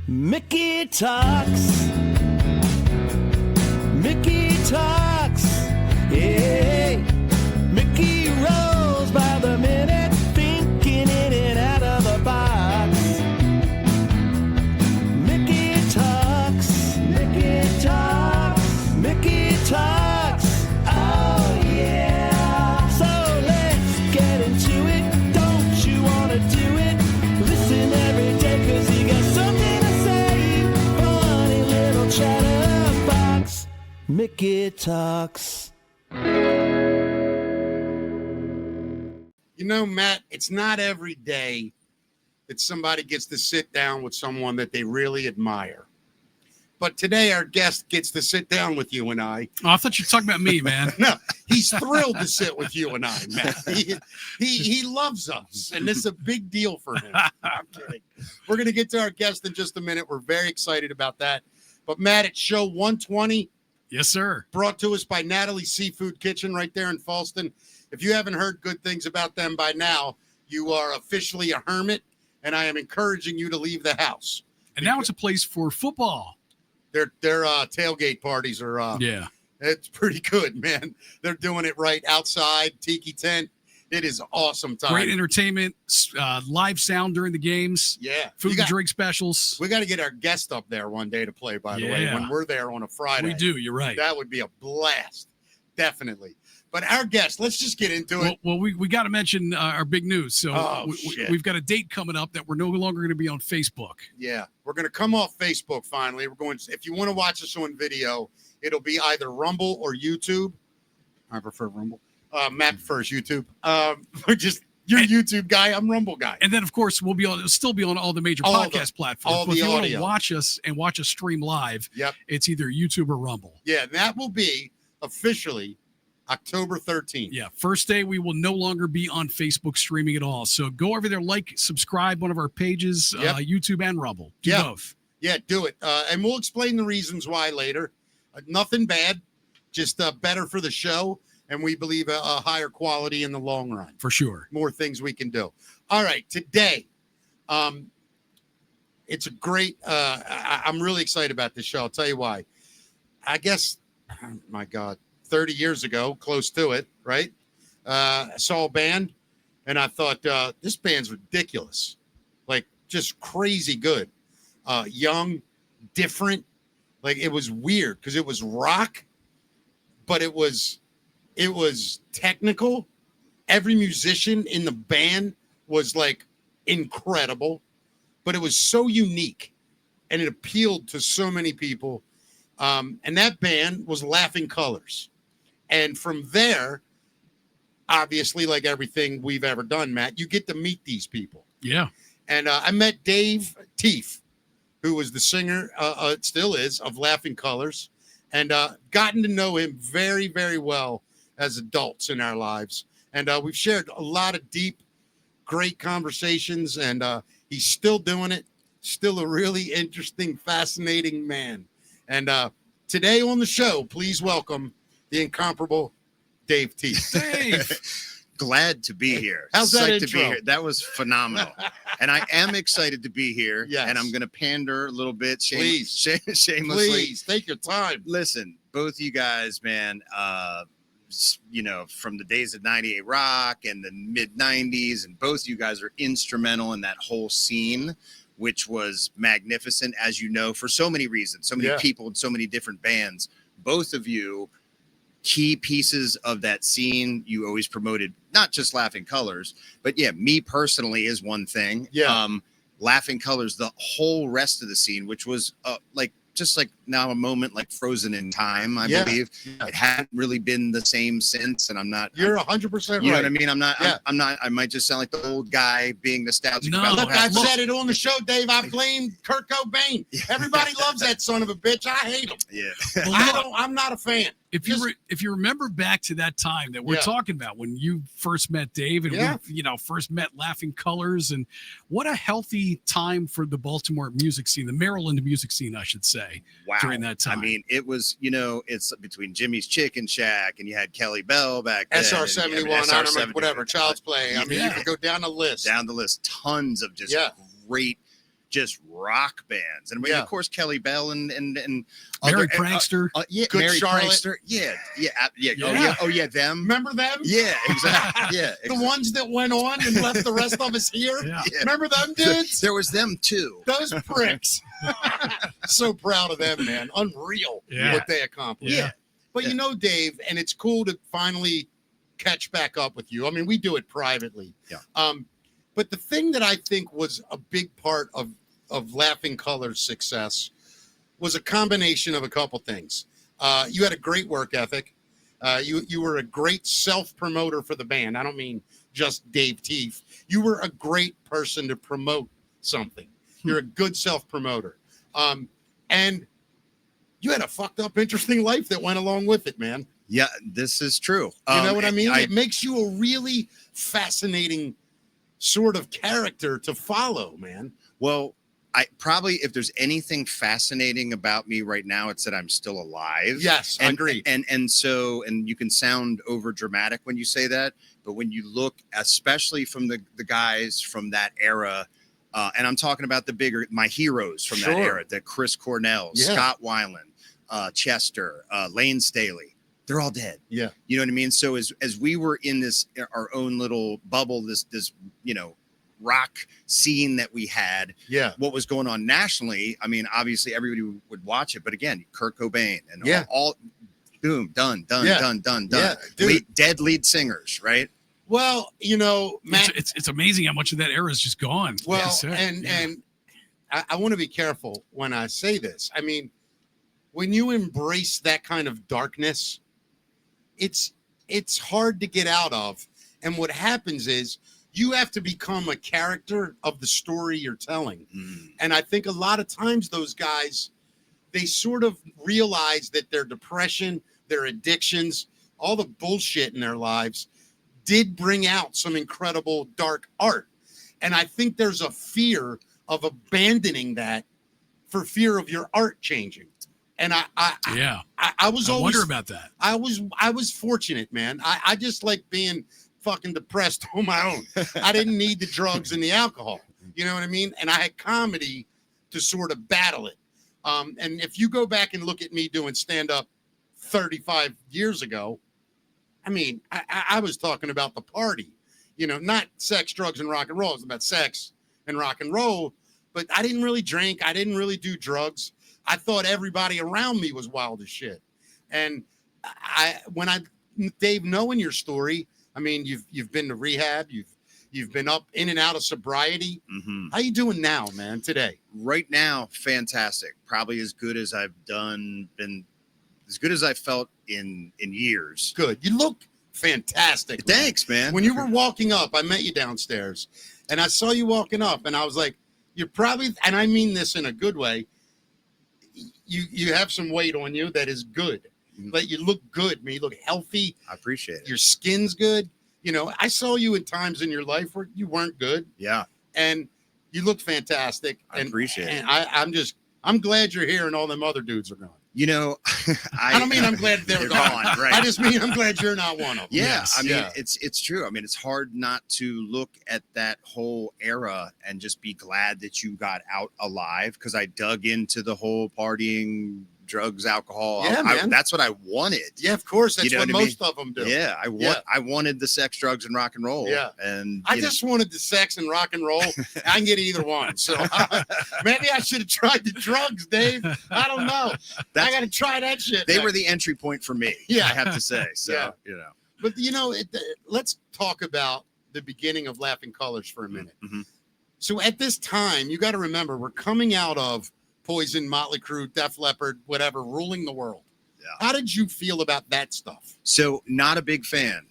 Mickey talks. Mickey talks. Hey, Mickey rolls by the minute, thinking in and out of the box. Mickey talks. Mickey talks. Mickey talks. Oh yeah. So let's get into it. Don't you wanna do it? Listen every day 'cause he got something to say. Funny little chatterbox. Mickey talks. You know, Matt, it's not every day that somebody gets to sit down with someone that they really admire. But today our guest gets to sit down with you and I. Oh, I thought you were talking about me, man. No, he's thrilled to sit with you and I, Matt. He loves us, and this is a big deal for him. I'm kidding. We're going to get to our guest in just a minute. We're very excited about that. But, Matt, it's show 120. Yes, sir. Brought to us by Natalie's Seafood Kitchen right there in Falston. If you haven't heard good things about them by now, you are officially a hermit, and I am encouraging you to leave the house. And now it's a place for football. Their tailgate parties are Yeah. It's pretty good, man. They're doing it right outside, tiki tent. It is awesome time. Great entertainment, live sound during the games. Yeah. Food and drink specials. We got to get our guest up there one day to play, by the way, when we're there on a Friday. We do, you're right. That would be a blast. Definitely. But our guest, let's just get into it. Well, we got to mention our big news. So shit. we've got a date coming up that we're no longer going to be on Facebook. Yeah. We're going to come off Facebook finally. We're going. If you want to watch us on video, it'll be either Rumble or YouTube. I prefer Rumble. Matt prefers YouTube. You're a YouTube guy. I'm Rumble guy. And then, of course, we'll still be on all the major podcast platforms. If you want to watch us and watch us stream live, it's either YouTube or Rumble. Yeah, and that will be officially October 13th. Yeah, first day we will no longer be on Facebook streaming at all. So go over there, subscribe one of our pages, YouTube and Rumble. Do both. Yeah, do it. And we'll explain the reasons why later. Nothing bad, just better for the show. And we believe a higher quality in the long run. For sure. More things we can do. All right, today, it's a great, I'm really excited about this show. I'll tell you why. I guess, oh my God, 30 years ago, close to it, right? I saw a band, and I thought, this band's ridiculous. Like, just crazy good. Young, different. Like, it was weird because it was rock, but it was technical. Every musician in the band was like incredible, but it was so unique and it appealed to so many people. And that band was Laughing Colors. And from there, obviously, like everything we've ever done, Matt, you get to meet these people. Yeah. And I met Dave Tieff, who was the singer, still is, of Laughing Colors, and gotten to know him very, very well as adults in our lives. And we've shared a lot of deep, great conversations, and he's still doing it. Still a really interesting, fascinating man. And today on the show, please welcome the incomparable Dave Tieff. Dave! Glad to be here. How's that intro? To be here. That was phenomenal. And I am excited to be here. Yes. And I'm going to pander a little bit. Shamelessly. Please, take your time. Listen, both you guys, man, from the days of 98 Rock and the mid 90s, and both you guys are instrumental in that whole scene, which was magnificent, as you know, for so many reasons, so many people and so many different bands. Both of you, key pieces of that scene. You always promoted not just Laughing Colors, but me personally is one thing. Laughing Colors, the whole rest of the scene, which was just like now a moment like frozen in time, I believe. It hadn't really been the same since, and I'm not. You're 100% right. You know what I mean? I'm not. I'm not. I might just sound like the old guy being nostalgic. No, about look, I've said it on the show, Dave. I blame Kurt Cobain. Everybody loves that son of a bitch. I hate him. Yeah. I'm not a fan. If you remember back to that time that we're talking about when you first met Dave and we first met Laughing Colors, and what a healthy time for the Baltimore music scene, the Maryland music scene, I should say. Wow. During that time. I mean, it was, it's between Jimmy's Chicken Shack and you had Kelly Bell back then. SR-71, I don't know, whatever, Child's Play. I mean, you could go down the list. Tons of just just rock bands. And of course, Kelly Bell and Mary Prankster. Good Mary Charlotte. Prankster. Yeah. Yeah. Oh, yeah. Them. Remember them? Yeah, exactly. Yeah. The ones that went on and left the rest of us here? Yeah. Remember them dudes? There was them too. Those pricks. So proud of them, man. Unreal what they accomplished. Yeah. But you know, Dave, and it's cool to finally catch back up with you. I mean, we do it privately. Yeah. But the thing that I think was a big part of Laughing Colors' success was a combination of a couple things. You had a great work ethic. You were a great self-promoter for the band. I don't mean just Dave Tieff. You were a great person to promote something. You're a good self-promoter. And you had a fucked up, interesting life that went along with it, man. Yeah, this is true. You know what I mean? It makes you a really fascinating sort of character to follow, man. Well, I probably, if there's anything fascinating about me right now, it's that I'm still alive. Yes, I agree. And so you can sound over dramatic when you say that, but when you look, especially from the guys from that era, and I'm talking about my heroes from that era, the Chris Cornell, Scott Weiland, Chester, Lane Staley. They're all dead. Yeah. You know what I mean? So as we were in our own little bubble, this rock scene that we had, what was going on nationally, I mean, obviously everybody would watch it, but again, Kurt Cobain and all boom, done. Yeah, Dead lead singers, right? Well, you know, Matt, it's amazing how much of that era is just gone. Well, and I want to be careful when I say this. I mean, when you embrace that kind of darkness, it's hard to get out of. And what happens is you have to become a character of the story you're telling. And I think a lot of times those guys, they sort of realize that their depression, their addictions, all the bullshit in their lives did bring out some incredible dark art. And I think there's a fear of abandoning that for fear of your art changing. And I was always, I wonder about that. I was fortunate, man. I just like being fucking depressed on my own. I didn't need the drugs and the alcohol. You know what I mean? And I had comedy to sort of battle it. And if you go back and look at me doing stand-up 35 years ago, I mean, I was talking about the party, you know, not sex, drugs, and rock and roll. It's about sex and rock and roll. But I didn't really drink. I didn't really do drugs. I thought everybody around me was wild as shit. And Dave, knowing your story, I mean, you've been to rehab, you've been up in and out of sobriety. How you doing now, man, today? Right now, fantastic. Probably as good as I've been as good as I felt in years. Good. You look fantastic. Thanks, man. When you were walking up, I met you downstairs and I saw you walking up and I was like, you're probably, and I mean this in a good way, you have some weight on you that is good. But you look good, man. You look healthy. I appreciate it. Your skin's good. You know, I saw you in times in your life where you weren't good. Yeah. And you look fantastic. I appreciate it. And I'm glad you're here and all them other dudes are gone. You know, I don't mean I'm glad they're gone. Right. I just mean I'm glad you're not one of them. Yeah. Yes. I mean, it's true. I mean, it's hard not to look at that whole era and just be glad that you got out alive, because I dug into the whole partying, drugs, alcohol. Yeah, man. That's what I wanted. Yeah, of course. That's You know what what I mean? most of them do. Yeah, I wanted the sex, drugs, and rock and roll. Yeah. And I just wanted the sex and rock and roll. I can get either one. So maybe I should have tried the drugs, Dave. I don't know. I got to try that shit. They were the entry point for me. Yeah. I have to say. So, Yeah. you know. But, you know, let's talk about the beginning of Laughing Colors for a minute. Mm-hmm. So at this time, you got to remember, we're coming out of Poison, Motley Crue, Def Leppard, whatever, ruling the world. Yeah. How did you feel about that stuff? So not a big fan.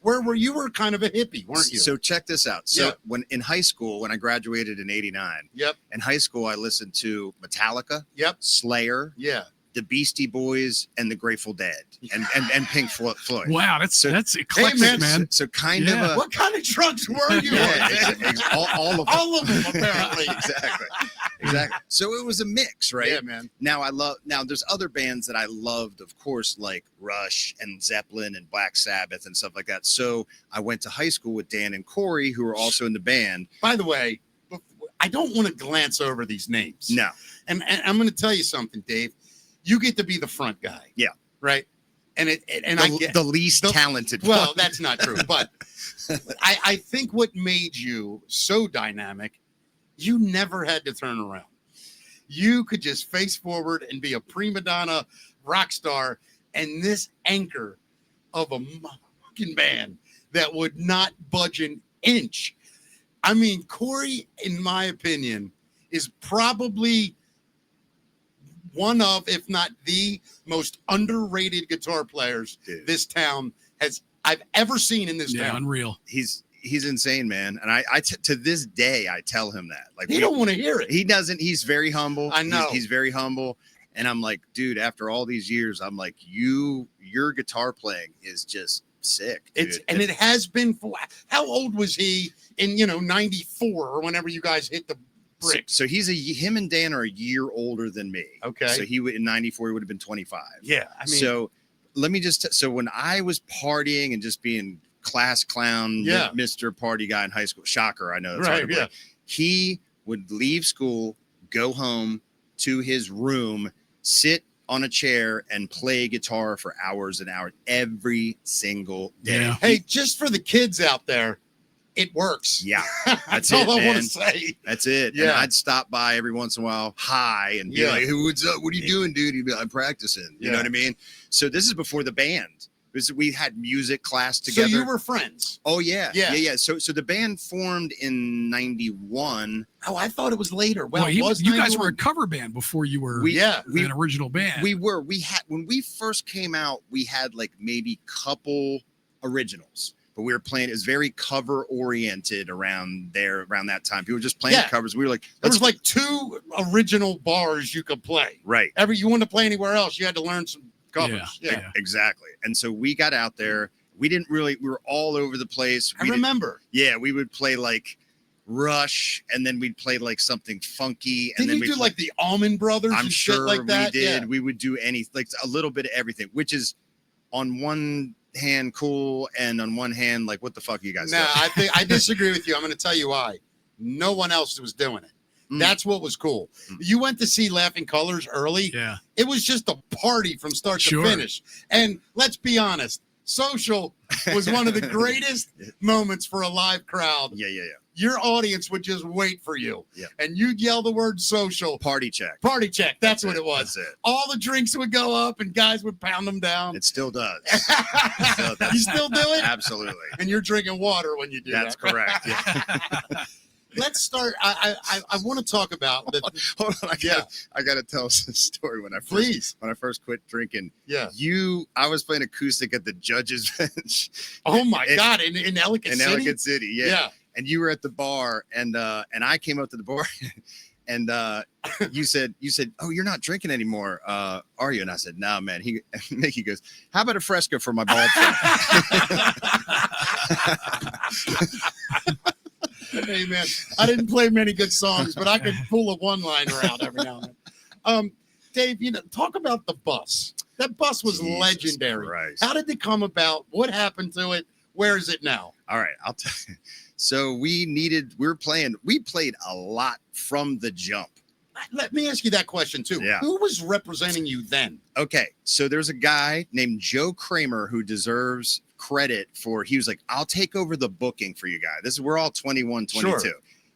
Where were you were kind of a hippie, weren't you? So check this out. So Yeah. when in high school, when I graduated in '89, Yep. in high school, I listened to Metallica, Yep. Slayer, Yeah. the Beastie Boys, and the Grateful Dead, and Pink Floyd. Wow, that's eclectic, man. man. So kind Yeah. of a What kind of drugs were you on? all of them. All of them, apparently. Exactly. So it was a mix, right? Yeah, man. Now there's other bands that I loved, of course, like Rush and Zeppelin and Black Sabbath and stuff like that. So I went to high school with Dan and Corey, who were also in the band. By the way, I don't want to glance over these names. No. And I'm going to tell you something, Dave. You get to be the front guy. Yeah. Right. And I get the least talented. Well, one. that's not true. But I think what made you so dynamic, you never had to turn around. You could just face forward and be a prima donna rock star, and this anchor of a fucking band that would not budge an inch. I mean, Corey, in my opinion, is probably one of, if not the most underrated guitar players this town I've ever seen in this town. Unreal. He's insane, man. And I to this day, I tell him that. Like, he don't want to hear it. He doesn't. He's very humble. I know. He's very humble. And I'm like, dude, after all these years, I'm like, your guitar playing is just sick. Dude. It has been for, how old was he in, 94 or whenever you guys hit the bricks? So him and Dan are a year older than me. Okay. So he would, in 94, he would have been 25. Yeah. I mean, so let me so when I was partying and just being class clown, Mr. Party guy in high school, shocker, I know that's hard to believe. He would leave school, go home to his room, sit on a chair and play guitar for hours and hours every single day. Yeah. Hey, just for the kids out there, it works. Yeah. That's all I want to say. That's it. Yeah. And I'd stop by every once in a while, hi, and be like, hey, what's up? What are you doing, dude? He'd be like, I'm practicing. You know what I mean? So this is before the band. We had music class together. So you were friends? Oh, yeah. Yeah. So the band formed in 91. Oh, I thought it was later. Well, you guys were a cover band before you were an original band. We were. When we first came out, we had like maybe couple originals. But we were playing, it was very cover oriented around that time. People were just playing covers. We were like, there was like 2 original bars you could play. Right. You wanted to play anywhere else, you had to learn some covers. Yeah, exactly. And so we got out there. We were all over the place. I remember. Yeah, we would play like Rush, and then we'd play like something funky. And then we do like the Allman Brothers I'm and sure shit like that? We did. Yeah. We would do like a little bit of everything, which is on one hand cool, and on one hand, like, what the fuck are you guys doing? I disagree with you. I'm going to tell you why. No one else was doing it. That's what was cool. You went to see Laughing Colors early. Yeah. It was just a party from start to finish. And let's be honest, Social was one of the greatest moments for a live crowd. Yeah. Your audience would just wait for you. Yeah. And you'd yell the word Social. Party check. Party check. That's what it was. That's it. All the drinks would go up and guys would pound them down. It still does. You still do it? Absolutely. And you're drinking water when you do That's that. correct. Yeah. Let's start. I want to talk about the. Hold on. I gotta tell us a story when I first quit drinking. Yeah. I was playing acoustic at the judge's bench. Oh my God! In Ellicott City. In Ellicott City, yeah. And you were at the bar, and I came up to the bar, and you said, "Oh, you're not drinking anymore, are you?" And I said, "No, man." Mickey goes, "How about a Fresco for my bald friend?" Hey man, I didn't play many good songs, but I could pull a one-liner out every now and then. Dave, talk about the bus. That bus was legendary. Christ. How did it come about? What happened to it? Where is it now? All right, I'll tell you. So we played a lot from the jump. Let me ask you that question too. Yeah. Who was representing you then? Okay, so there's a guy named Joe Kramer who deserves credit for, he was like, I'll take over the booking for you guys. We're all 21, 22. Sure.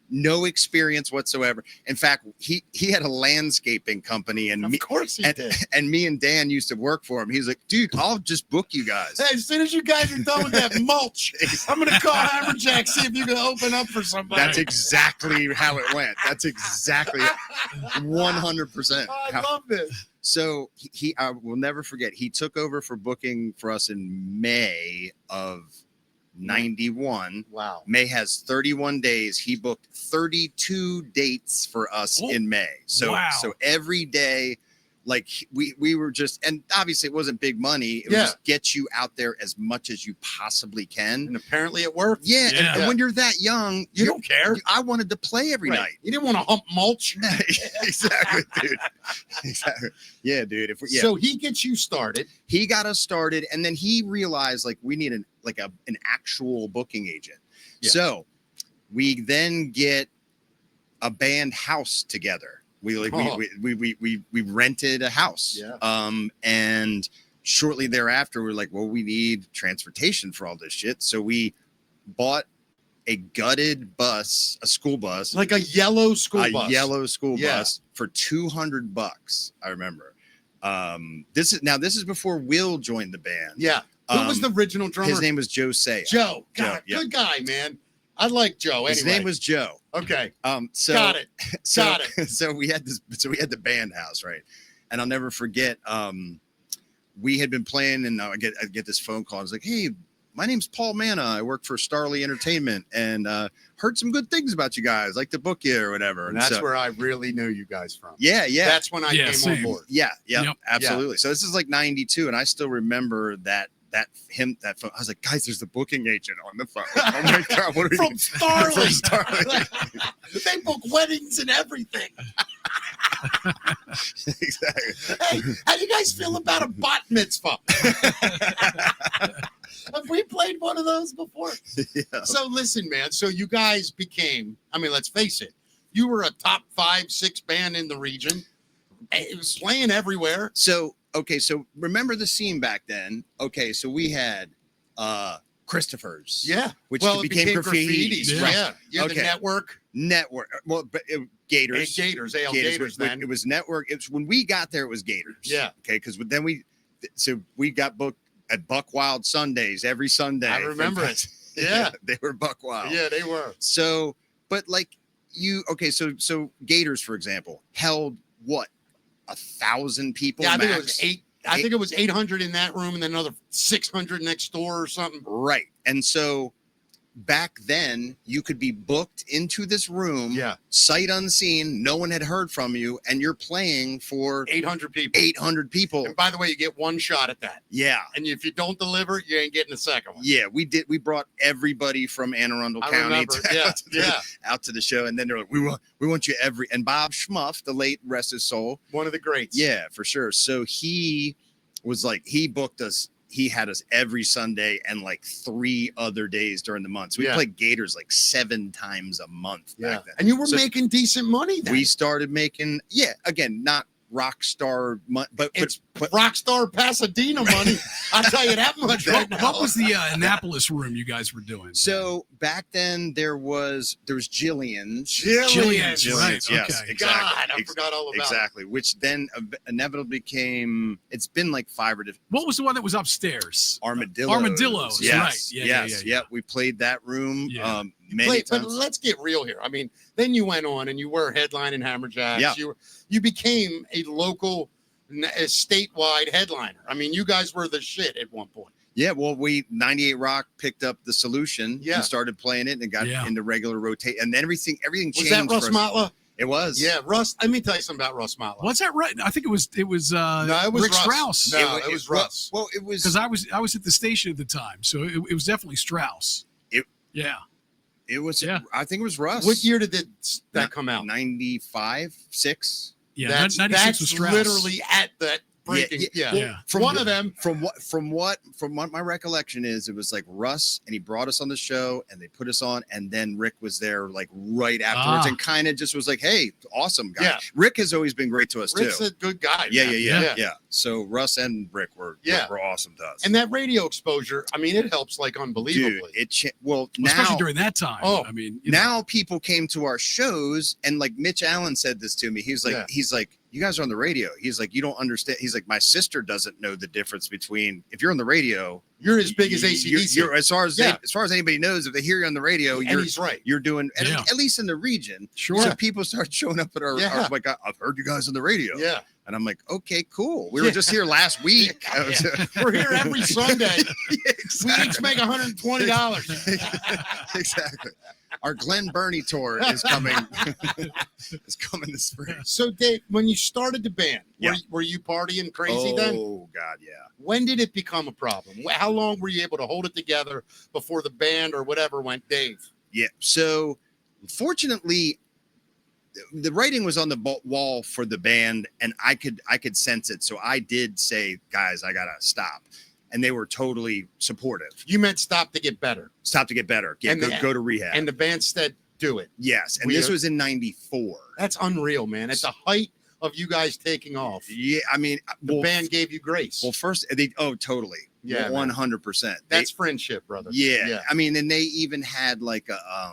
No experience whatsoever. In fact, he had a landscaping company, and of course he did. And me and Dan used to work for him. He's like, dude, I'll just book you guys. Hey, as soon as you guys are done with that mulch, I'm gonna call Hammerjack, see if you can open up for somebody. That's exactly how it went. That's exactly 100%. I love this. So I will never forget. He took over for booking for us in May of 91. Wow. May has 31 days. He booked 32 dates for us in May. So every day, like we were just, and obviously it wasn't big money. It was just get you out there as much as you possibly can. And apparently it worked. Yeah. And when you're that young, you don't care. I wanted to play every night. You didn't want to hump mulch. Exactly, dude. Exactly. Yeah, dude. So he gets you started. He got us started, and then he realized like we need an actual booking agent. Yeah. So we then get a band house together. We rented a house. Yeah. And shortly thereafter, we're like, well, we need transportation for all this shit. So we bought a gutted bus, a school bus, like a yellow school bus. Bus for $200. I remember. This is before Will joined the band. Yeah. Who was the original drummer? His name was Joe Saya. Joe. God, good guy, man. I like Joe. Anyway. His name was Joe. Okay. So got it. So we had the band house, right? And I'll never forget. We had been playing, and I get this phone call. I was like, "Hey, my name's Paul Manna. I work for Starley Entertainment, and heard some good things about you guys, like to book you or whatever." And that's where I really knew you guys from. Yeah. That's when I came on board. Yeah, Yep. absolutely. So this is like 92, and I still remember that phone. I was like, guys, there's the booking agent on the phone. Oh my God, what are From Starley. From Starley. They book weddings and everything. Exactly. Hey, how do you guys feel about a bat mitzvah? Have we played one of those before? Yeah. So listen, man. So you guys became, I mean, let's face it, you were a top 5-6 band in the region. It was playing everywhere. So remember the scene back then. Okay, so we had Christopher's. Yeah. Which well, became graffitis. Yeah. Right. Yeah. Okay. The network. Well, but Gators. Gators. Gators then. It was Network. It was when we got there. It was Gators. Yeah. Okay, because then we got booked at Buck Wild Sundays every Sunday. I remember it. Yeah. They were Buck Wild. Yeah, they were. So, but like so Gators, for example, held what, 1,000 people? Yeah, I max? think it was 8. I think it was 800 in that room, and then another 600 next door or something. Right. And so back then, you could be booked into this room, sight unseen, no one had heard from you, and you're playing for 800 people. 800 people. And by the way, you get one shot at that. Yeah. And if you don't deliver, you ain't getting a second one. Yeah, we did. We brought everybody from Anne Arundel County out to the show, and then they're like, "We want you every." And Bob Schmuff, the late, rest his soul, one of the greats. Yeah, for sure. So he was like, he booked us. He had us every Sunday and like 3 other days during the month. So we played Gators like 7 times a month back then. And you were making decent money then. We started making, again, not rock star money, but rock star Pasadena money. I'll tell you that much right now. What was the Annapolis room you guys were doing? So back then there was Jillian's. Jillian's, right? Yes, okay. exactly. God, I forgot all about it. Which then inevitably became. It's been like 5 or. What was the one that was upstairs? Armadillos. Yes. Right. Yeah. We played that room. Yeah. Many times. But let's get real here. I mean, then you went on and you were headlining Hammerjacks. Yeah. You became a local, a statewide headliner. I mean, you guys were the shit at one point. Yeah, well, 98 Rock picked up the solution and started playing it and got into regular rotate, and then everything changed. Was that Russ Motla? It was. Yeah, Russ. Let me tell you something about Russ Motla. What's that right? I think it was no, it was Rick Russ. Strauss. No, it was Russ. Well, it was because I was at the station at the time, so it was definitely Strauss. It was. Yeah. I think it was Russ. What year did that come out? 95, 6. Yeah, that's 96 was Strauss. Literally at that breaking. Yeah. From one of them. From what my recollection is, it was like Russ, and he brought us on the show, and they put us on, and then Rick was there like right afterwards, and kind of just was like, "Hey, awesome guy." Yeah. Rick has always been great to us Rick's too. a good guy. Yeah. So Russ and Rick were awesome to us. And that radio exposure, I mean, it helps like unbelievably. Dude, especially now during that time. Oh, I mean, now people came to our shows, and like Mitch Allen said this to me. He's like, you guys are on the radio. He's like, you don't understand. He's like, my sister doesn't know the difference between, if you're on the radio, you're as big as AC/DC. You're as far as anybody knows, if they hear you on the radio, he's right. You're doing, at least in the region. Sure. So people start showing up at our like, I've heard you guys on the radio. Yeah. And I'm like, okay, cool. We were just here last week. We're here every Sunday. Exactly. We each make $120. Exactly. Our Glen Burnie tour is coming. It's coming this spring. So, Dave, when you started the band, were you partying crazy then? Oh God, yeah. When did it become a problem? How long were you able to hold it together before the band or whatever went Dave? Yeah. So, fortunately, the writing was on the wall for the band, and I could sense it. So I did say, guys, I gotta stop. And they were totally supportive. You meant stop to get better. Stop to get better. Go to rehab. And the band said, do it. Yes, and We this are- was in '94. That's unreal, man. At the height of you guys taking off, Yeah, I mean, the band gave you grace. Well, first totally. Yeah, 100%. That's friendship, brother. Yeah. I mean, and they even had like a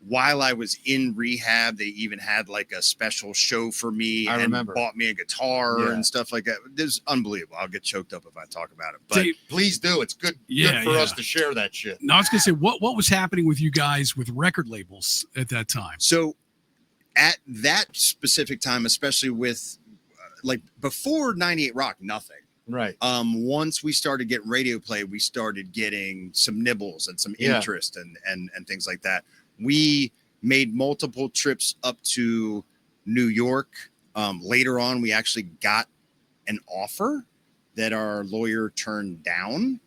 while I was in rehab, they even had like a special show for me. I and remember. bought me a guitar Yeah. and stuff like that. This is unbelievable. I'll get choked up if I talk about it. But Dave, Please do. It's good, Yeah, good for yeah. us to share that shit. no, I was gonna say what was happening with you guys with record labels at that time. so at that specific time, especially with like before 98 Rock, nothing. Right. Once we started getting radio play, we started getting some nibbles and some Yeah. interest and things like that. We made multiple trips up to New York. Later on, we actually got an offer that our lawyer turned down.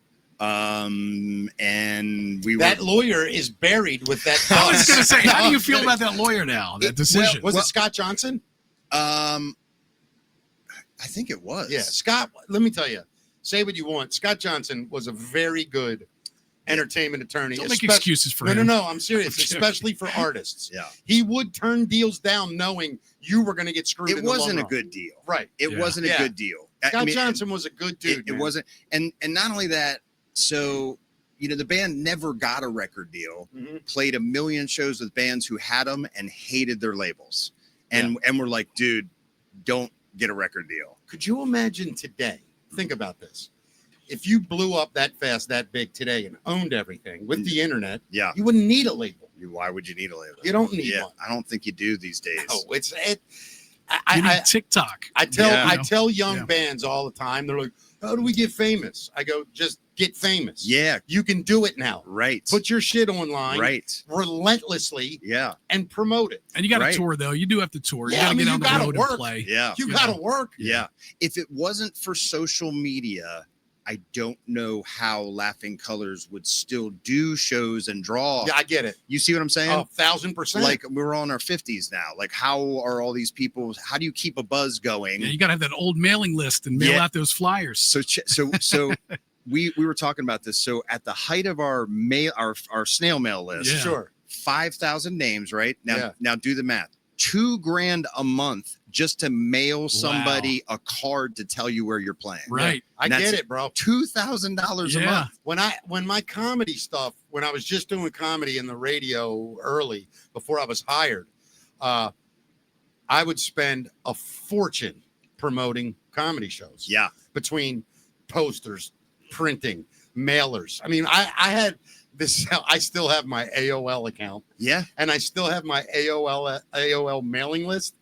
And we That were, lawyer is buried with that. I was gonna say, how do you I'm feel kidding. about that lawyer now? That decision. Was it Scott Johnson? I think it was. Yeah, Scott. Let me tell you, say what you want. Scott Johnson was a very good entertainment attorney. Don't make especially- excuses for No, him. no. I'm serious, especially for artists. Yeah. He would turn deals down knowing you were going to get screwed. It in the long wasn't a run. good deal. Right. It Yeah. wasn't a Yeah. good deal. Scott Johnson was a good dude. It man. wasn't, and not only that. So, the band never got a record deal. Mhm. Played a million shows with bands who had them and hated their labels, and we're like, dude, don't get a record deal. Could you imagine today? Think about this. If you blew up that fast, that big today, and owned everything with the internet, Yeah. you wouldn't need a label. Why would you need a label? You don't need Yeah, one. I don't think you do these days. No, it's it. You need I TikTok. tell Yeah. I tell young Yeah. bands all the time. They're like, "How do we get famous?" I go, "Just get famous. Yeah, You can do it now. right. Put your shit online, right. relentlessly, Yeah, and promote it. And you got to Right. tour though. You do have to tour. You Yeah, got to I mean, get you on the gotta road work. and play. yeah, You You got to know. work. yeah. If it wasn't for social media, I don't know how Laughing Colors would still do shows and draw. Yeah, I get it. You see what I'm saying? 1,000%. Like we're all in our 50s now. Like how are all these people? How do you keep a buzz going? Yeah, you got to have that old mailing list and mail Yeah. out those flyers. So we were talking about this. So at the height of our snail mail list, Yeah. Sure. 5,000 names, right? Now Yeah. now do the math. $2,000 a month just to mail somebody a card to tell you where you're playing. Right. I And get that's it, bro. $2,000 a Yeah. month. When my comedy stuff, when I was just doing comedy in the radio early before I was hired, I would spend a fortune promoting comedy shows. Yeah. Between posters, printing, mailers. I mean, I had this. I still have my AOL account, Yeah. and I still have my AOL mailing list,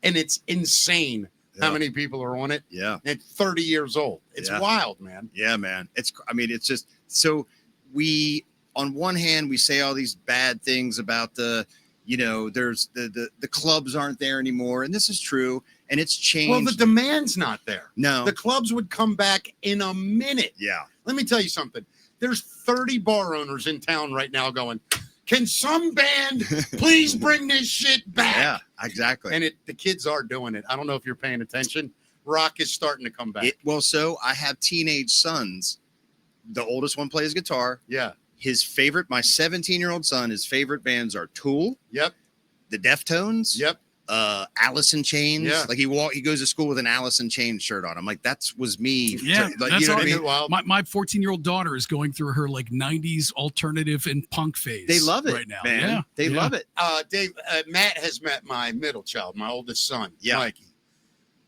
and it's insane how Yeah. many people are on it. Yeah. At 30 years old, it's Yeah. wild, man. Yeah, man. It's just so on one hand, we say all these bad things about there's the clubs aren't there anymore. And this is true. And it's changed. Well, the demand's not there. No. The clubs would come back in a minute. Yeah. Let me tell you something. There's 30 bar owners in town right now going, can some band please bring this shit back? Yeah, exactly. And the kids are doing it. I don't know if you're paying attention. Rock is starting to come back. So I have teenage sons. The oldest one plays guitar. Yeah. My 17-year-old son, his favorite bands are Tool, Yep. the Deftones, Yep. Alice in Chains. Yeah. Like he goes to school with an Alice in Chains shirt on. I'm like, that was me. Yeah, Like, that's you know all- what I Isn't mean? it wild? My 14-year-old daughter is going through her like 90s alternative and punk phase. They love it right now. man. Yeah. They Yeah. love it. Dave, Matt has met my middle child, my oldest son, Yeah. Mikey.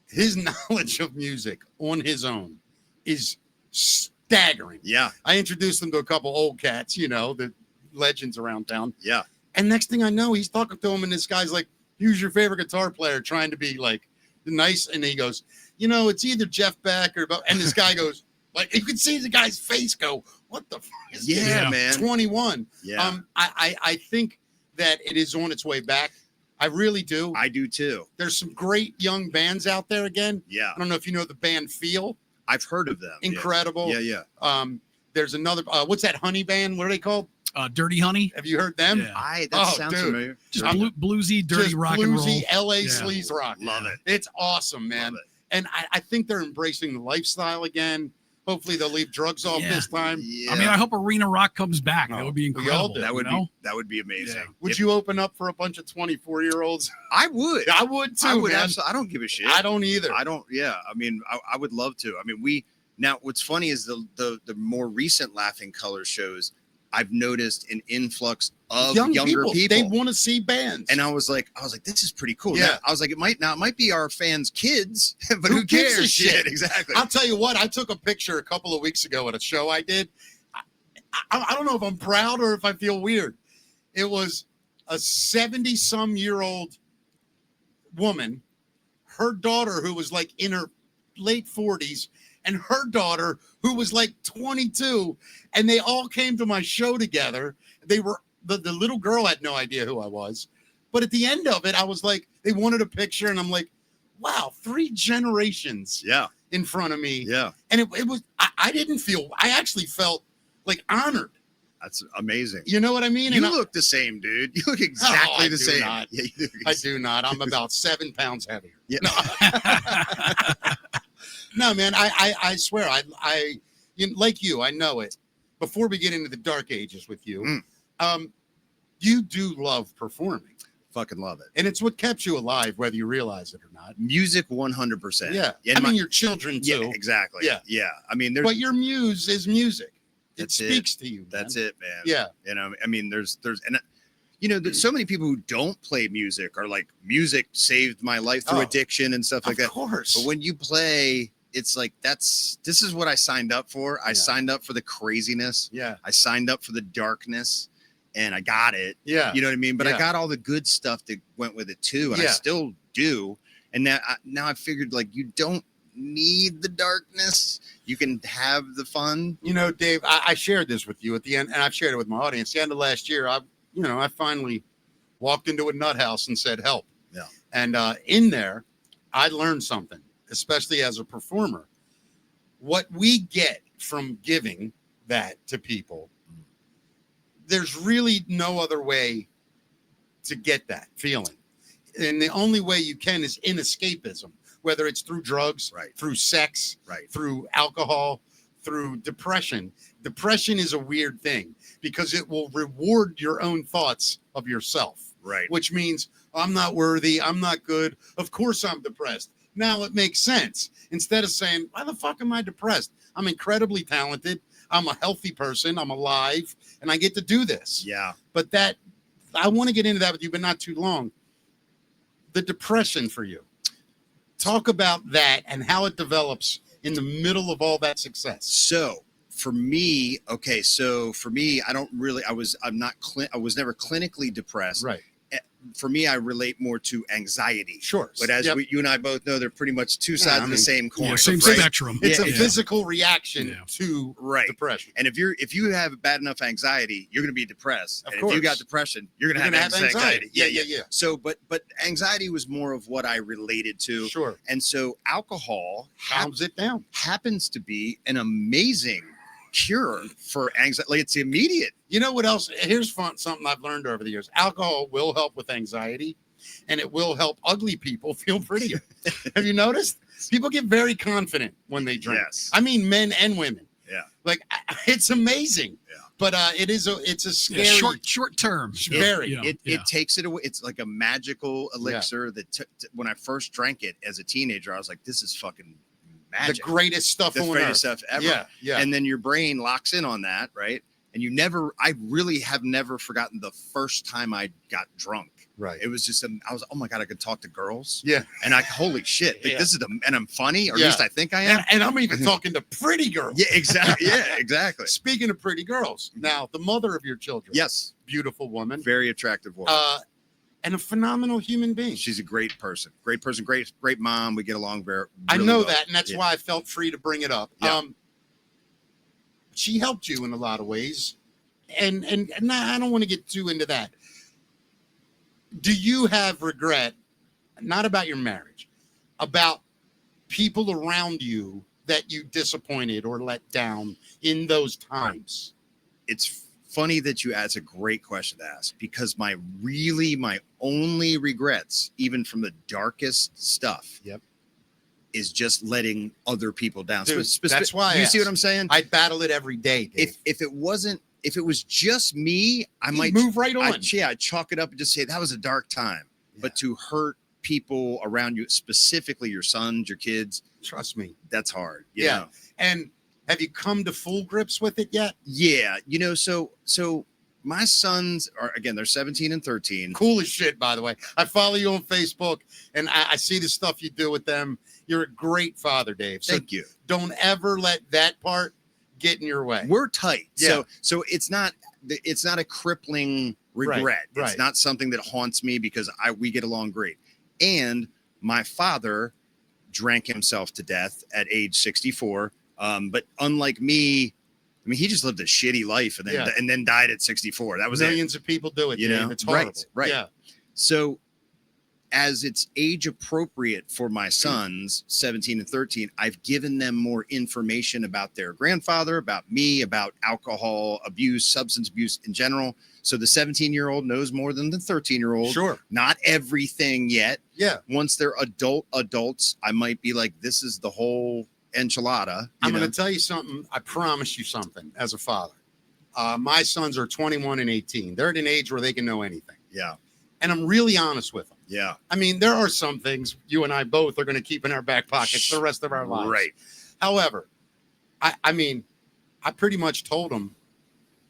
His knowledge of music on his own is staggering. Yeah. I introduced him to a couple old cats, the legends around town. Yeah. And next thing I know, he's talking to him, and this guy's like, who's your favorite guitar player? Trying to be like nice. And he goes, it's either Jeff Beck or, and this guy goes, like, you can see the guy's face go, what the fuck is this? Yeah, man. 21. Yeah. I think that it is on its way back. I really do. I do too. There's some great young bands out there again. Yeah. I don't know if you know the band Feel. I've heard of them. Incredible. Yeah. There's another, what's that honey band? What are they called? Dirty Honey. Have you heard them? Yeah. That Oh, sounds dude. familiar. Just I'm- bluesy, dirty Just rock and roll. bluesy LA Yeah. sleaze rock. Love it. It's awesome, man. Love it. And I think they're embracing the lifestyle again. Hopefully they'll leave drugs off this time. Yeah. I mean, I hope Arena Rock comes back. That would be we all incredible. do. That would be amazing. Yeah. Would you open up for a bunch of 24-year-olds? I would. I would too. I would man. absolutely. I don't give a shit. I don't either. I don't. Yeah. I mean, I would love to. I mean, now. What's funny is the more recent Laughing Colors shows. I've noticed an influx of younger people. They want to see bands, and I was like, this is pretty cool. Yeah. Now, I was like, it might be our fans' kids, but Who who gives a cares? shit? Exactly. I'll tell you what. I took a picture a couple of weeks ago at a show I did. I don't know if I'm proud or if I feel weird. It was a 70-some-year-old woman, her daughter who was like in her late 40s, and her daughter who was like 22, and they all came to my show together. They were the little girl had no idea who I was, but at the end of it, I was like, they wanted a picture, and I'm like, wow, 3 generations in front of me. Yeah. And it was I didn't feel, I actually felt like honored. That's amazing. You know what I mean? You look the same, dude. You look exactly the same. Not. Yeah, you do. I do not. I'm about 7 pounds heavier. Yeah. No, man, I swear, I like you, I know it. Before we get into the dark ages with you, you do love performing. Fucking love it. And it's what kept you alive, whether you realize it or not. Music 100%. Yeah. And I mean, your children too. Yeah, exactly. Yeah. Yeah. I mean, but your muse is music. It That's speaks to you. Man. That's it, man. Yeah. You know, I mean, there's there's so many people who don't play music are like, music saved my life through addiction and stuff like that. Of course. But when you play, it's like, this is what I signed up for. I signed up for the craziness. Yeah. I signed up for the darkness, and I got it. Yeah. You know what I mean? But I got all the good stuff that went with it too. And I still do. And now I figured, like, you don't need the darkness. You can have the fun. You know, Dave, I shared this with you at the end, and I've shared it with my audience. The end of last year, I finally walked into a nut house and said, help. Yeah. And in there, I learned something, especially as a performer. What we get from giving that to people, there's really no other way to get that feeling. And the only way you can is in escapism, whether it's through drugs, through sex, through alcohol, through depression. Depression is a weird thing because it will reward your own thoughts of yourself. Right. Which means, I'm not worthy, I'm not good, of course I'm depressed. Now it makes sense. Instead of saying, why the fuck am I depressed? I'm incredibly talented. I'm a healthy person. I'm alive, and I get to do this. Yeah. But I want to get into that with you, but not too long. The depression for you. Talk about that and how it develops in the middle of all that success. So for me, I was never clinically depressed. Right. For me, I relate more to anxiety. Sure. But as you and I both know, they're pretty much two sides of the same coin. Yeah, same spectrum. It's a physical reaction to depression. And if you have bad enough anxiety, you're going to be depressed. Of and course. if you got depression, you're going to have anxiety. Yeah. So, but anxiety was more of what I related to. Sure. And so alcohol calms it down. Happens to be an amazing cure for anxiety. Like, it's immediate. You know what else? Here's something I've learned over the years. Alcohol will help with anxiety, and it will help ugly people feel prettier. Have you noticed? People get very confident when they drink. Yes. I mean, men and women. Yeah. Like, it's amazing. Yeah. But it's a scary short term. It takes it away. It's like a magical elixir that when I first drank it as a teenager, I was like, this is fucking magic. The greatest stuff on earth. Stuff ever. Yeah. And then your brain locks in on that, right? And I really have never forgotten the first time I got drunk. Right. It was just, I was, oh my God, I could talk to girls. Yeah. And holy shit, this is and I'm funny, or at least I think I am. And I'm even talking to pretty girls. Yeah, exactly. Yeah, exactly. Speaking of pretty girls, now the mother of your children. Yes. Beautiful woman. Very attractive woman. And a phenomenal human being. She's a great person, great mom. We get along very I know well. that, and that's why I felt free to bring it up. Yeah. She helped you in a lot of ways, and I don't want to get too into that. Do you have regret, not about your marriage, about people around you that you disappointed or let down in those times? It's funny that you ask. A great question to ask, because my only regrets, even from the darkest stuff, is just letting other people down. Dude, that's why you see what I'm saying? I battle it every day, Dave. If it was just me, I might move right on. I'd chalk it up and just say that was a dark time. Yeah. But to hurt people around you, specifically your sons, your kids, trust me, that's hard. You yeah. know? And have you come to full grips with it yet? Yeah. You know, so my sons are, again, they're 17 and 13. Cool as shit, by the way. I follow you on Facebook, and I see the stuff you do with them. You're a great father, Dave. So Thank you. don't ever let that part get in your way. We're tight. Yeah. So it's not a crippling regret. Right, It's right. not something that haunts me because we get along great. And my father drank himself to death at age 64. But unlike me, I mean, he just lived a shitty life and then died at 64. That was Millions of people do it, you Dave. know? It's horrible. Right. Yeah. So as it's age appropriate for my sons, 17 and 13, I've given them more information about their grandfather, about me, about alcohol abuse, substance abuse in general. So the 17-year-old knows more than the 13-year-old. Sure. Not everything yet. Yeah. Once they're adults, I might be like, this is the whole enchilada. I'm going to tell you something. I promise you something as a father. My sons are 21 and 18. They're at an age where they can know anything. Yeah. And I'm really honest with them. Yeah. I mean, there are some things you and I both are going to keep in our back pockets the rest of our lives. Right. However, I mean, I pretty much told them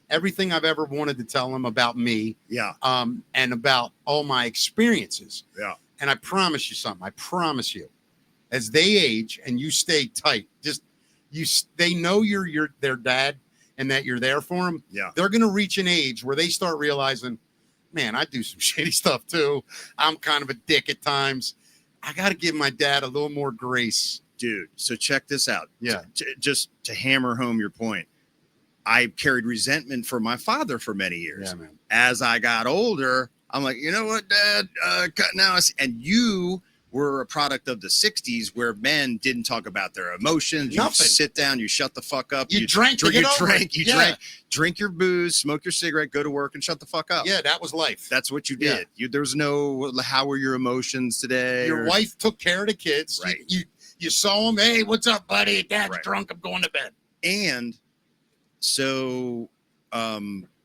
everything I've ever wanted to tell them about me. Yeah. And about all my experiences. Yeah. And I promise you something. I promise you, as they age and you stay tight, they know you're their dad and that you're there for them. Yeah. They're going to reach an age where they start realizing, man, I do some shitty stuff too. I'm kind of a dick at times. I got to give my dad a little more grace. Dude, so check this out. Yeah. Just to hammer home your point, I carried resentment for my father for many years. Yeah, man. As I got older, I'm like, you know what, Dad? And you were a product of the 60s where men didn't talk about their emotions. You Nothing. sit down, you shut the fuck up. You drank to get over it. You Yeah. drank, drink your booze, smoke your cigarette, go to work and shut the fuck up. Yeah, that was life. That's what you did. There was no, how are your emotions today? Your wife took care of the kids. Right. You saw them. Hey, what's up, buddy? Dad's Right. drunk. I'm going to bed. And so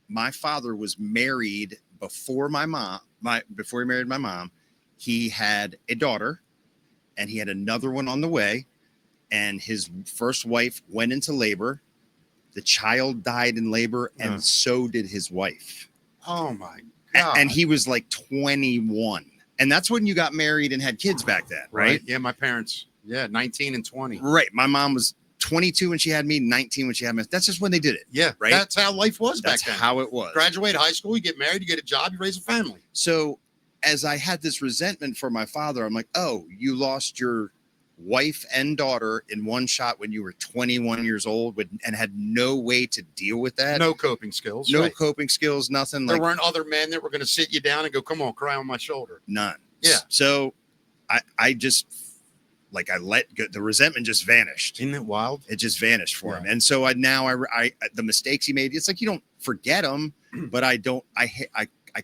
my father was married before my mom, before he married my mom. He had a daughter and he had another one on the way. And his first wife went into labor. The child died in labor, and so did his wife. Oh my God. And he was like 21. And that's when you got married and had kids back then, right? Yeah, my parents. Yeah, 19 and 20. Right. My mom was 22 when she had me, 19 when she had me. That's just when they did it. Yeah, right. That's how life was That's back then. how it was. Graduate high school, you get married, you get a job, you raise a family. So as I had this resentment for my father, I'm like, oh, you lost your wife and daughter in one shot when you were 21 years old and had no way to deal with that. No coping skills. No right. coping skills, nothing. There like weren't other men that were going to sit you down and go, come on, cry on my shoulder. none. Yeah. So I just, like, I let go. The resentment just vanished. Isn't it wild? It just vanished for Yeah. him. And so I the mistakes he made, it's like, you don't forget them, but I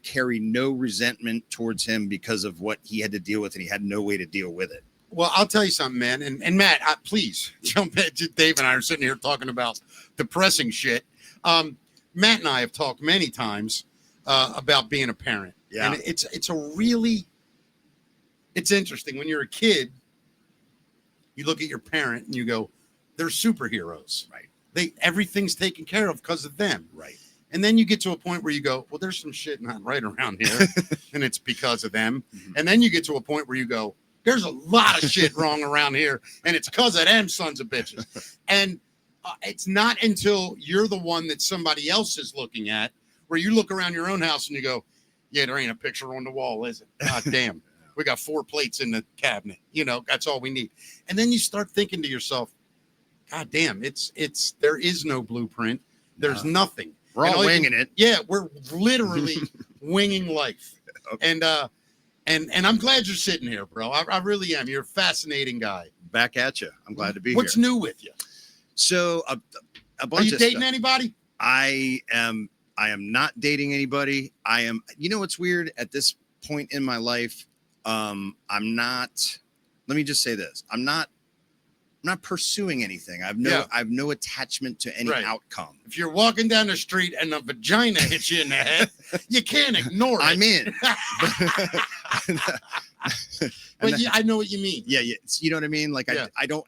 carry no resentment towards him because of what he had to deal with, and he had no way to deal with it. Well, I'll tell you something, man. And Matt, please jump in. Dave and I are sitting here talking about depressing shit. Matt and I have talked many times about being a parent. Yeah. And it's interesting. When you're a kid, you look at your parent and you go, they're superheroes. Right. Everything's taken care of because of them. Right. And then you get to a point where you go, well, there's some shit not right around here. And it's because of them. Mhm. And then you get to a point where you go, there's a lot of shit wrong around here. And it's because of them sons of bitches. And it's not until you're the one that somebody else is looking at where you look around your own house and you go, yeah, there ain't a picture on the wall, is it? God damn. We got 4 plates in the cabinet. You know, that's all we need. And then you start thinking to yourself, God damn, there is no blueprint. There's nothing. We're all winging it. Yeah, we're literally winging life. And I'm glad you're sitting here, bro. I really am. You're a fascinating guy. Back at you. I'm glad to be What's here. new with you? So a Are bunch you of dating stuff. anybody? I am not dating anybody. You know what's weird at this point in my life? I'm not, let me just say this. I'm not not pursuing anything. I have no attachment to any outcome. If you're walking down the street and a vagina hits you in the head, you can't ignore it. I'm in. But I know what you mean. Yeah. You know what I mean? Like I don't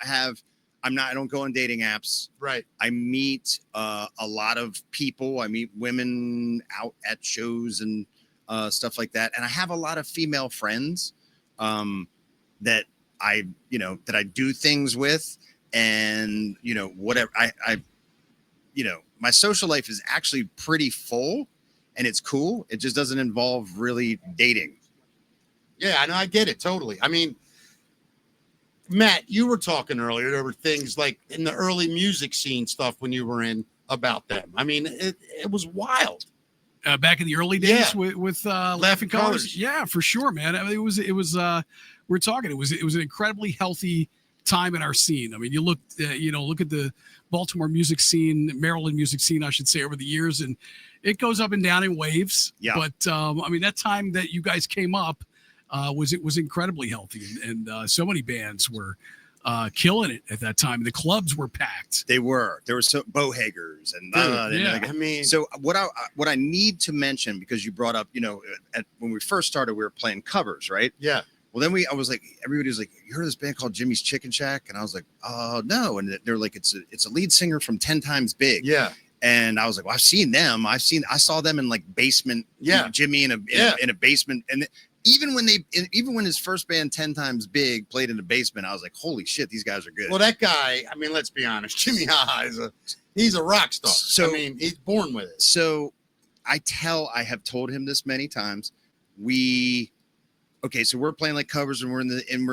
go on dating apps. Right. I meet a lot of people. I meet women out at shows and stuff like that. And I have a lot of female friends that I do things with, and whatever. My social life is actually pretty full, and it's cool. It just doesn't involve really dating. Yeah, I know. I get it totally. I mean, Matt, you were talking earlier. There were things like in the early music scene stuff when you were in about them. I mean, it was wild. Back in the early days with Laughing Colors. Yeah, for sure, man. I mean, it was we're talking. It was an incredibly healthy time in our scene. I mean, you look at the Baltimore music scene, Maryland music scene, I should say, over the years, and it goes up and down in waves. Yeah. But I mean, that time that you guys came up was incredibly healthy, and so many bands were killing it at that time. The clubs were packed. There were so Bowhagers and I mean, so what I need to mention, because you brought up, when we first started, we were playing covers, right? Yeah. Well, then I was like, everybody was like, you heard of this band called Jimmy's Chicken Shack? And I was like, oh no. And they're like, it's a lead singer from 10 Times Big. Yeah. And I was like, well, I've seen them. I saw them in like basement. Yeah. Jimmy in a basement. And even when his first band 10 Times Big played in the basement, I was like, holy shit, these guys are good. Well, that guy, I mean, let's be honest, Jimmy Haha he's a rock star. So I mean, he's born with it. So I have told him this many times. So we're playing like covers, and we're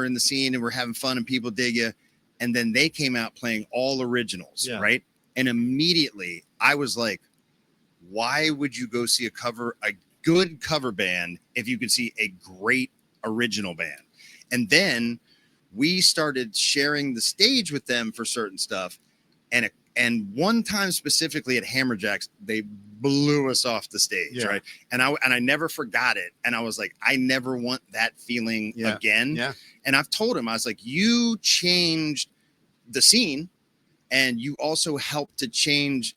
in the scene, and we're having fun, and people dig you. And then they came out playing all originals, right? And immediately I was like, why would you go see a good cover band if you could see a great original band? And then we started sharing the stage with them for certain stuff. And one time specifically at Hammerjacks, they blew us off the stage, right? And I never forgot it. And I was like, I never want that feeling again. Yeah. And I've told him, I was like, you changed the scene, and you also helped to change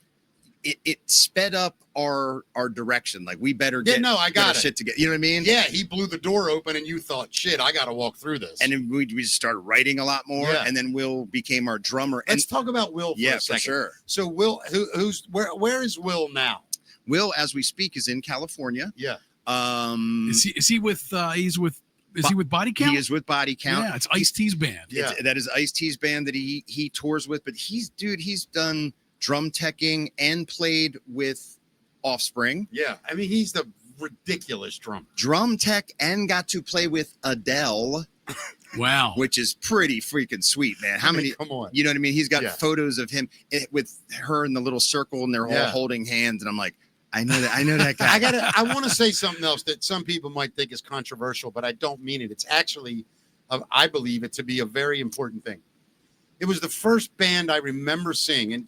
it. It sped up our direction. Like, we better get our shit together. You know what I mean? Yeah, he blew the door open, and you thought, shit, I got to walk through this. And then we just started writing a lot more. And then Will became our drummer. Let's talk about Will for a second. For sure. So Will, where is Will now? Will, as we speak, is in California. Yeah. Is he with Body Count? He is with Body Count. Yeah, it's Ice-T's band. Yeah. That is Ice-T's band that he tours with. But he's done drum teching and played with Offspring. Yeah. I mean, he's the ridiculous drummer. Drum tech, and got to play with Adele. Wow. Which is pretty freaking sweet, man. Come on. You know what I mean? He's got photos of him with her in the little circle, and they're all holding hands. And I'm like, I know that guy. I want to say something else that some people might think is controversial, but I don't mean it. It's actually, I believe it to be a very important thing. It was the first band I remember seeing, and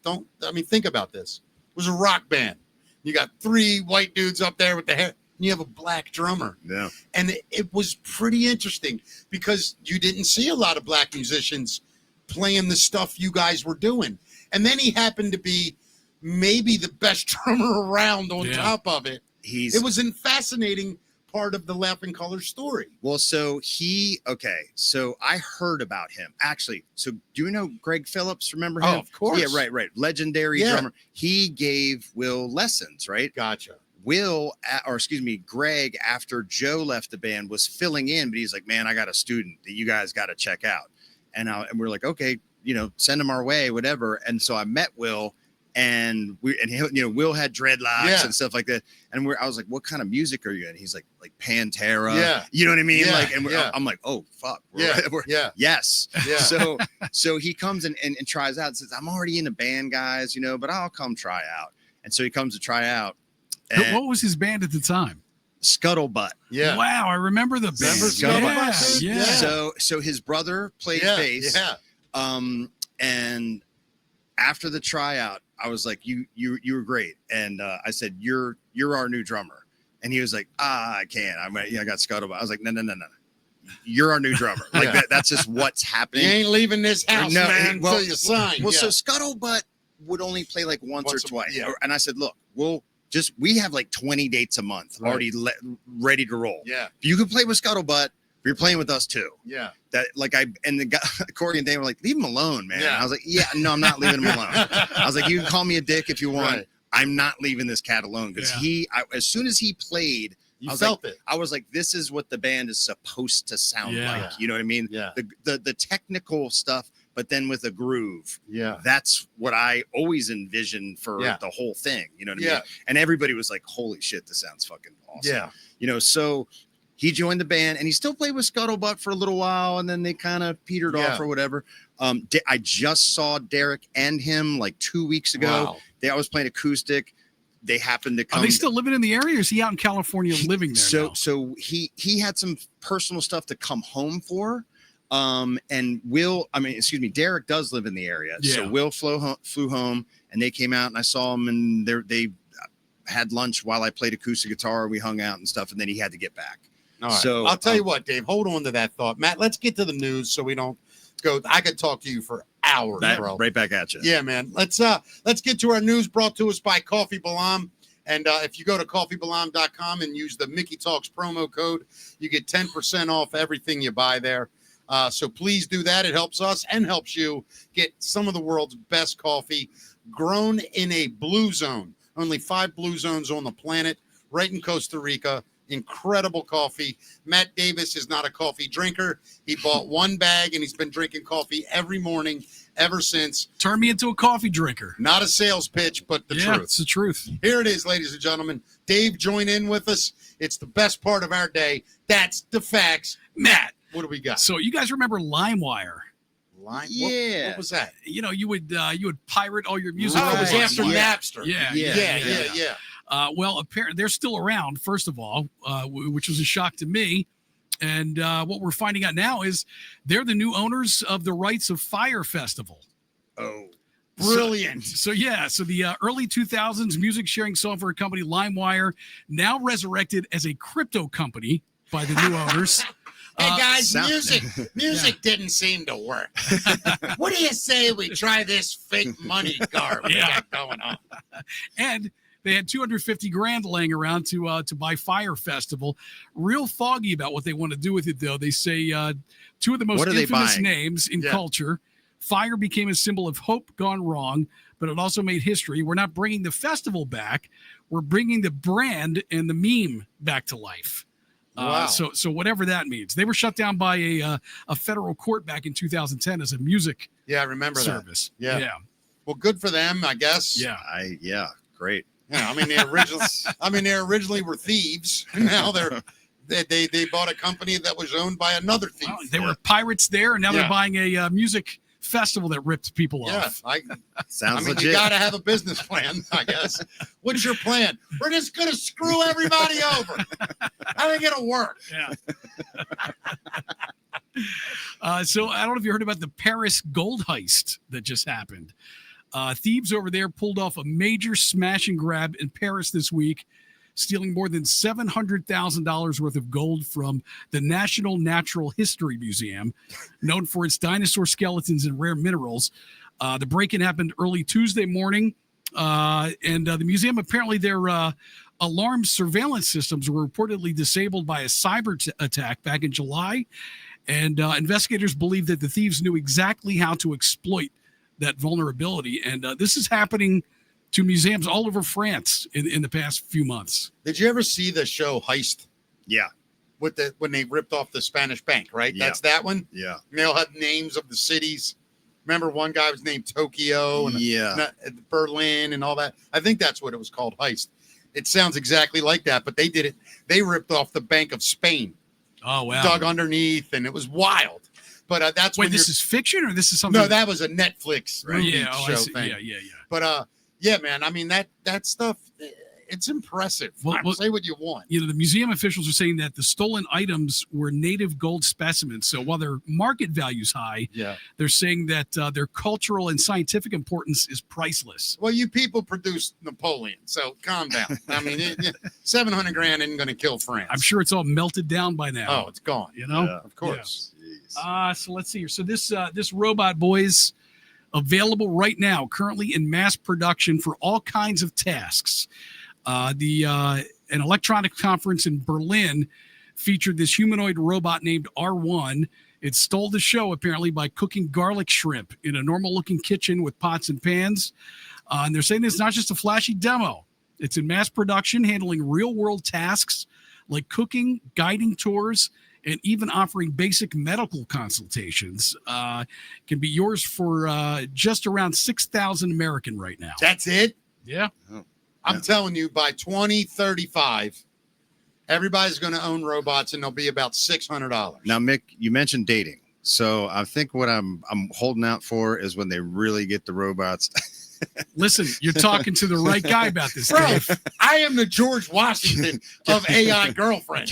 think about this. It was a rock band. You got 3 white dudes up there with the hair, and you have a black drummer. Yeah. And it was pretty interesting because you didn't see a lot of black musicians playing the stuff you guys were doing. And then he happened to be maybe the best drummer around on top of it. It was a fascinating part of the Laughing Colors story. Well, so I heard about him, actually. So do you know Greg Phillips? Remember him? Oh, of course. Yeah, right. Legendary drummer. He gave Will lessons, right? Gotcha. Greg, after Joe left the band, was filling in, but he's like, man, I got a student that you guys got to check out. And we're like, okay, send him our way, whatever. And so I met Will, and Will had dreadlocks and stuff like that. And I was like, what kind of music are you in? He's like Pantera. Yeah. You know what I mean? Yeah. I'm like, oh fuck. Yes. Yeah. So he comes and tries out and says, I'm already in a band, guys, but I'll come try out. And so he comes to try out. What was his band at the time? Scuttlebutt. Yeah. Wow, I remember the band. Scuttlebutt? Yeah. So his brother played bass. Yeah. And after the tryout, I was like, you were great. And I said, you're our new drummer. And he was like, I can't. I got Scuttlebutt. I was like, no. you're our new drummer. Like that's just what's happening. You ain't leaving this house, man, well, until you sign. Well, so Scuttlebutt would only play like once or twice. Yeah. And I said, look, we have like 20 dates a month already ready to roll. Yeah. If you can play with Scuttlebutt, you're playing with us too. Yeah. That and the guy, Corey and Dave were like, leave him alone, man. Yeah. I was like, yeah, no, I'm not leaving him alone. I was like, you can call me a dick if you want. Right. I'm not leaving this cat alone because as soon as he played, I felt it. I was like, this is what the band is supposed to sound like. You know what I mean? Yeah. The technical stuff, but then with a groove. Yeah. That's what I always envisioned for the whole thing. You know what I mean? And everybody was like, holy shit, this sounds fucking awesome. Yeah. You know, so he joined the band and he still played with Scuttlebutt for a little while and then they kind of petered off or whatever. I just saw Derek and him like 2 weeks ago. Wow. They always playing acoustic. They happened to come. Are they still living in the area, or is he out in California living there now? So he had some personal stuff to come home for. And Derek does live in the area. Yeah. So Will flew home and they came out and I saw him and they had lunch while I played acoustic guitar. We hung out and stuff. And then he had to get back. All right. So I'll tell you what, Dave, hold on to that thought. Matt, let's get to the news so we don't go. I could talk to you for hours, bro. Right back at you. Yeah, man. Let's get to our news brought to us by Coffee Balam. And if you go to coffeebalam.com and use the Mickey Talks promo code, you get 10% off everything you buy there. So please do that. It helps us and helps you get some of the world's best coffee grown in a blue zone. Only 5 blue zones on the planet, right in Costa Rica. Incredible coffee. Matt Davis is not a coffee drinker. He bought 1 bag and he's been drinking coffee every morning ever since. Turn me into a coffee drinker. Not a sales pitch, but the truth. It's the truth. Here it is, ladies and gentlemen. Dave, join in with us. It's the best part of our day. That's the facts. Matt, what do we got? So you guys remember LimeWire? Yeah. What was that? You know, you would pirate all your music. Oh, it was after Napster. Yeah. Well, apparently they're still around, first of all, which was a shock to me. And what we're finding out now is they're the new owners of the rights of Fire Festival. Oh, brilliant. So the early 2000s music sharing software company LimeWire, now resurrected as a crypto company by the new owners. Hey guys, music didn't seem to work. What do you say we try this fake money garbage we got going on? And they had $250,000 laying around to buy Fire Festival. Real foggy about what they want to do with it, though. They say 2 of the most infamous names in culture. Fire became a symbol of hope gone wrong, but it also made history. We're not bringing the festival back. We're bringing the brand and the meme back to life. Wow. So whatever that means. They were shut down by a federal court back in 2010 as a music I remember service. That. Yeah. Well, good for them, I guess. Yeah. Great. Yeah, I mean they originally were thieves. Now they bought a company that was owned by another thief. Well, they were pirates there, and now they're buying a music festival that ripped people off. Sounds legit. You got to have a business plan, I guess. What's your plan? We're just gonna screw everybody over. How are they gonna work? Yeah. So I don't know if you heard about the Paris gold heist that just happened. Thieves over there pulled off a major smash and grab in Paris this week, stealing more than $700,000 worth of gold from the National Natural History Museum, known for its dinosaur skeletons and rare minerals. The break-in happened early Tuesday morning, and the museum, apparently their alarm surveillance systems were reportedly disabled by a cyber attack back in July, and investigators believe that the thieves knew exactly how to exploit that vulnerability. And this is happening to museums all over France in the past few months. Did you ever see the show Heist? Yeah. When they ripped off the Spanish bank, right? Yeah. That's that one? Yeah. And they all have names of the cities. Remember one guy was named Tokyo and Berlin and all that. I think that's what it was called, Heist. It sounds exactly like that, but they did it. They ripped off the Bank of Spain. Oh, wow. Dug underneath, and it was wild. But that's wait. This is fiction, or this is something? No, that was a Netflix movie show thing. Yeah. But man, I mean that stuff. it's impressive. Well, say what you want. You know, the museum officials are saying that the stolen items were native gold specimens. So while their market value is high, they're saying that their cultural and scientific importance is priceless. Well, you people produced Napoleon, so calm down. I mean, 700 grand isn't going to kill France. I'm sure it's all melted down by now. Oh, it's gone. You know, of course. So let's see here. So this robot, boys, available right now, currently in mass production for all kinds of tasks. An electronic conference in Berlin featured this humanoid robot named R1. It stole the show, apparently, by cooking garlic shrimp in a normal-looking kitchen with pots and pans. And they're saying it's not just a flashy demo. It's in mass production, handling real-world tasks like cooking, guiding tours, and even offering basic medical consultations. Can be yours for just around $6,000 American right now. That's it? Yeah. I'm telling you, by 2035, everybody's going to own robots, and they'll be about $600. Now, Mick, you mentioned dating. So I think what I'm holding out for is when they really get the robots. Listen, you're talking to the right guy about this, Bro, Dave. I am the George Washington of AI girlfriend.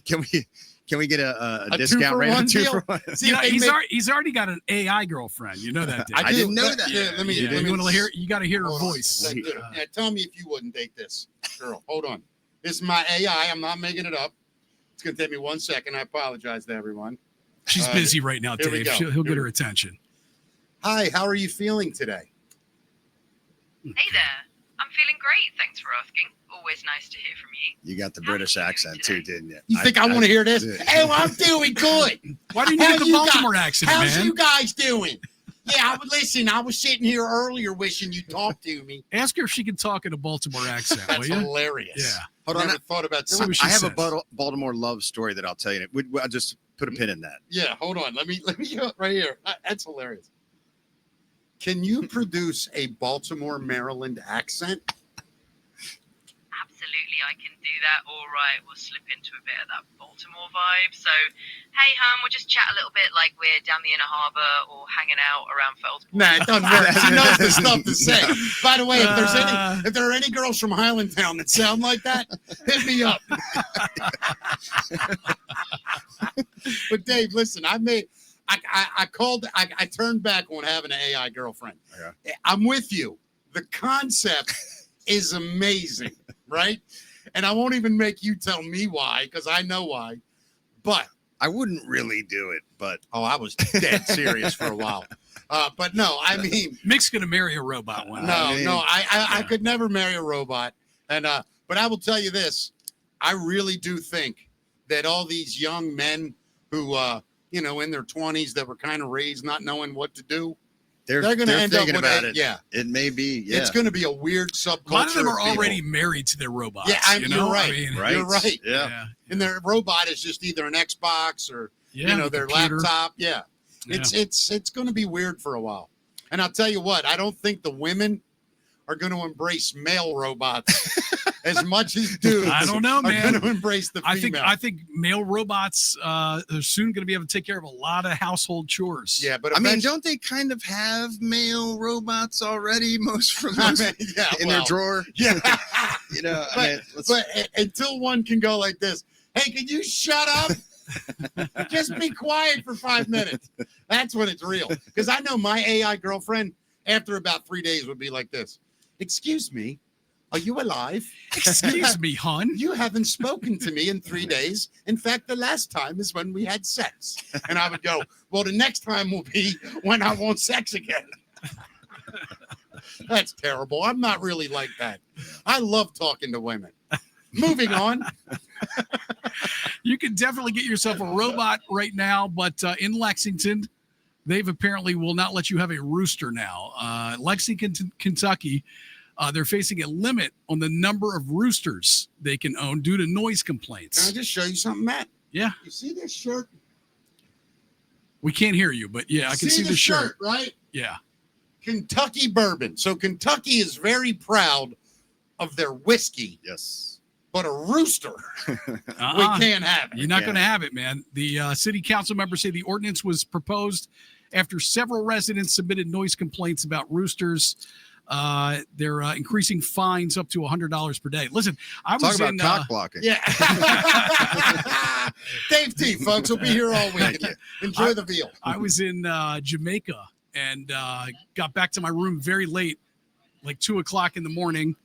Can we get a two discount for rate? one Two deal? for one. See, You know, they he's already got an AI girlfriend. You know that, Dave. I didn't know that. Yeah, let me You want to hear? You got to hear her hold on. voice. Yeah, tell me if you wouldn't date this girl. Hold on. This is my AI. I'm not making it up. It's going to take me 1 second. I apologize to everyone. She's busy right now, here we Dave. go. He'll get her attention. Hi, how are you feeling today? Hey there. I'm feeling great. Thanks for asking. Always nice to hear from you. You got the British accent too, didn't you? You think I want to hear this? did. Hey, well, I'm doing good. Why didn't you How get the you Baltimore guys- accent, How's man? you guys doing? Yeah, listen, I was sitting here earlier wishing you'd talk to me. Ask her if she can talk in a Baltimore accent, That's will you? hilarious. Yeah. Hold on. Never thought about See what she I have says. a Baltimore love story that I'll tell you. I'll just put a pin in that. Yeah, hold on. Let me right here. That's hilarious. Can you produce a Baltimore, Maryland accent? Absolutely, I can do that. All right, we'll slip into a bit of that Baltimore vibe. So, hey, we'll just chat a little bit like we're down the inner harbor or hanging out around Feldsport. Nah, it doesn't work. She knows the stuff to say. By the way, if there are any girls from Highlandtown that sound like that, hit me up. But Dave, listen, I turned back on having an AI girlfriend. Yeah. I'm with you. The concept is amazing, right? And I won't even make you tell me why, because I know why. But I wouldn't really do it, but I was dead serious for a while. But no, I mean, Mick's gonna marry a robot one day. I could never marry a robot. And but I will tell you this: I really do think that all these young men who in their 20s that were kind of raised not knowing what to do, they're going to end up thinking with about it. it. Yeah, It may be. Yeah. it's going to be a weird subculture. A lot of them are people. already married to their robots. Yeah, you know? you're right. I mean, Right. You're right. Yeah. And their robot is just either an Xbox or their computer. laptop. Yeah. It's going to be weird for a while. And I'll tell you what, I don't think the women are going to embrace male robots as much as dudes. I don't know, are man. going to embrace the female. I think male robots are soon going to be able to take care of a lot of household chores. Yeah, but I mean, eventually- don't they kind of have male robots already? Most in their well, drawer. Yeah. But Until one can go like this, hey, can you shut up? Just be quiet for 5 minutes. That's when it's real. Because I know my AI girlfriend, after about 3 days, would be like this. Excuse me, are you alive? Excuse me, hon. You haven't spoken to me in 3 days. In fact, the last time is when we had sex. And I would go, well, the next time will be when I want sex again. That's terrible. I'm not really like that. I love talking to women. Moving on. You can definitely get yourself a robot right now, but in Lexington, they've apparently will not let you have a rooster now. Lexington, Kentucky, they're facing a limit on the number of roosters they can own due to noise Can I complaints. just show you something, Matt? Yeah, You see this shirt? we can't hear you, but yeah, I can see the shirt. right? Yeah. Kentucky bourbon. So Kentucky is very proud of their whiskey, yes. but a rooster, we can't have it. You're not Yeah. going to have it, man. The city council members say the ordinance was proposed after several residents submitted noise complaints about roosters. they're increasing fines up to $100 per day. Listen, I was Talk in about cock blocking. Yeah. Dave T, folks, will be here all week. Enjoy the veal. I was in Jamaica and got back to my room very late, like 2 o'clock in the morning,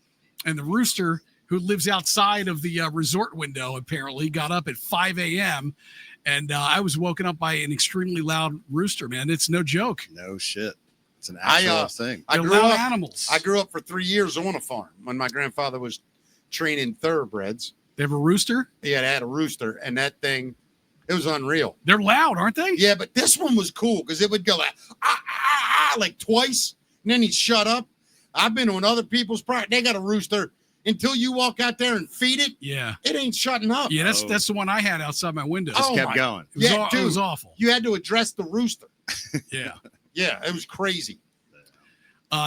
and the rooster, who lives outside of the resort window, apparently got up at 5 a.m. And I was woken up by an extremely loud rooster, man. It's no joke. No shit. It's an actual thing. They're loud animals. I grew up for 3 years on a farm when my grandfather was training thoroughbreds. They have a rooster? Yeah, they had a rooster, and that thing, it was unreal. They're loud, aren't they? Yeah, but this one was cool because it would go like twice, and then he'd shut up. I've been on other people's property. They got a rooster. Until you walk out there and feed it, it ain't shutting up. Yeah, that's the one I had outside my window. Just kept going. It was awful. You had to address the rooster. Yeah. Yeah, it was crazy.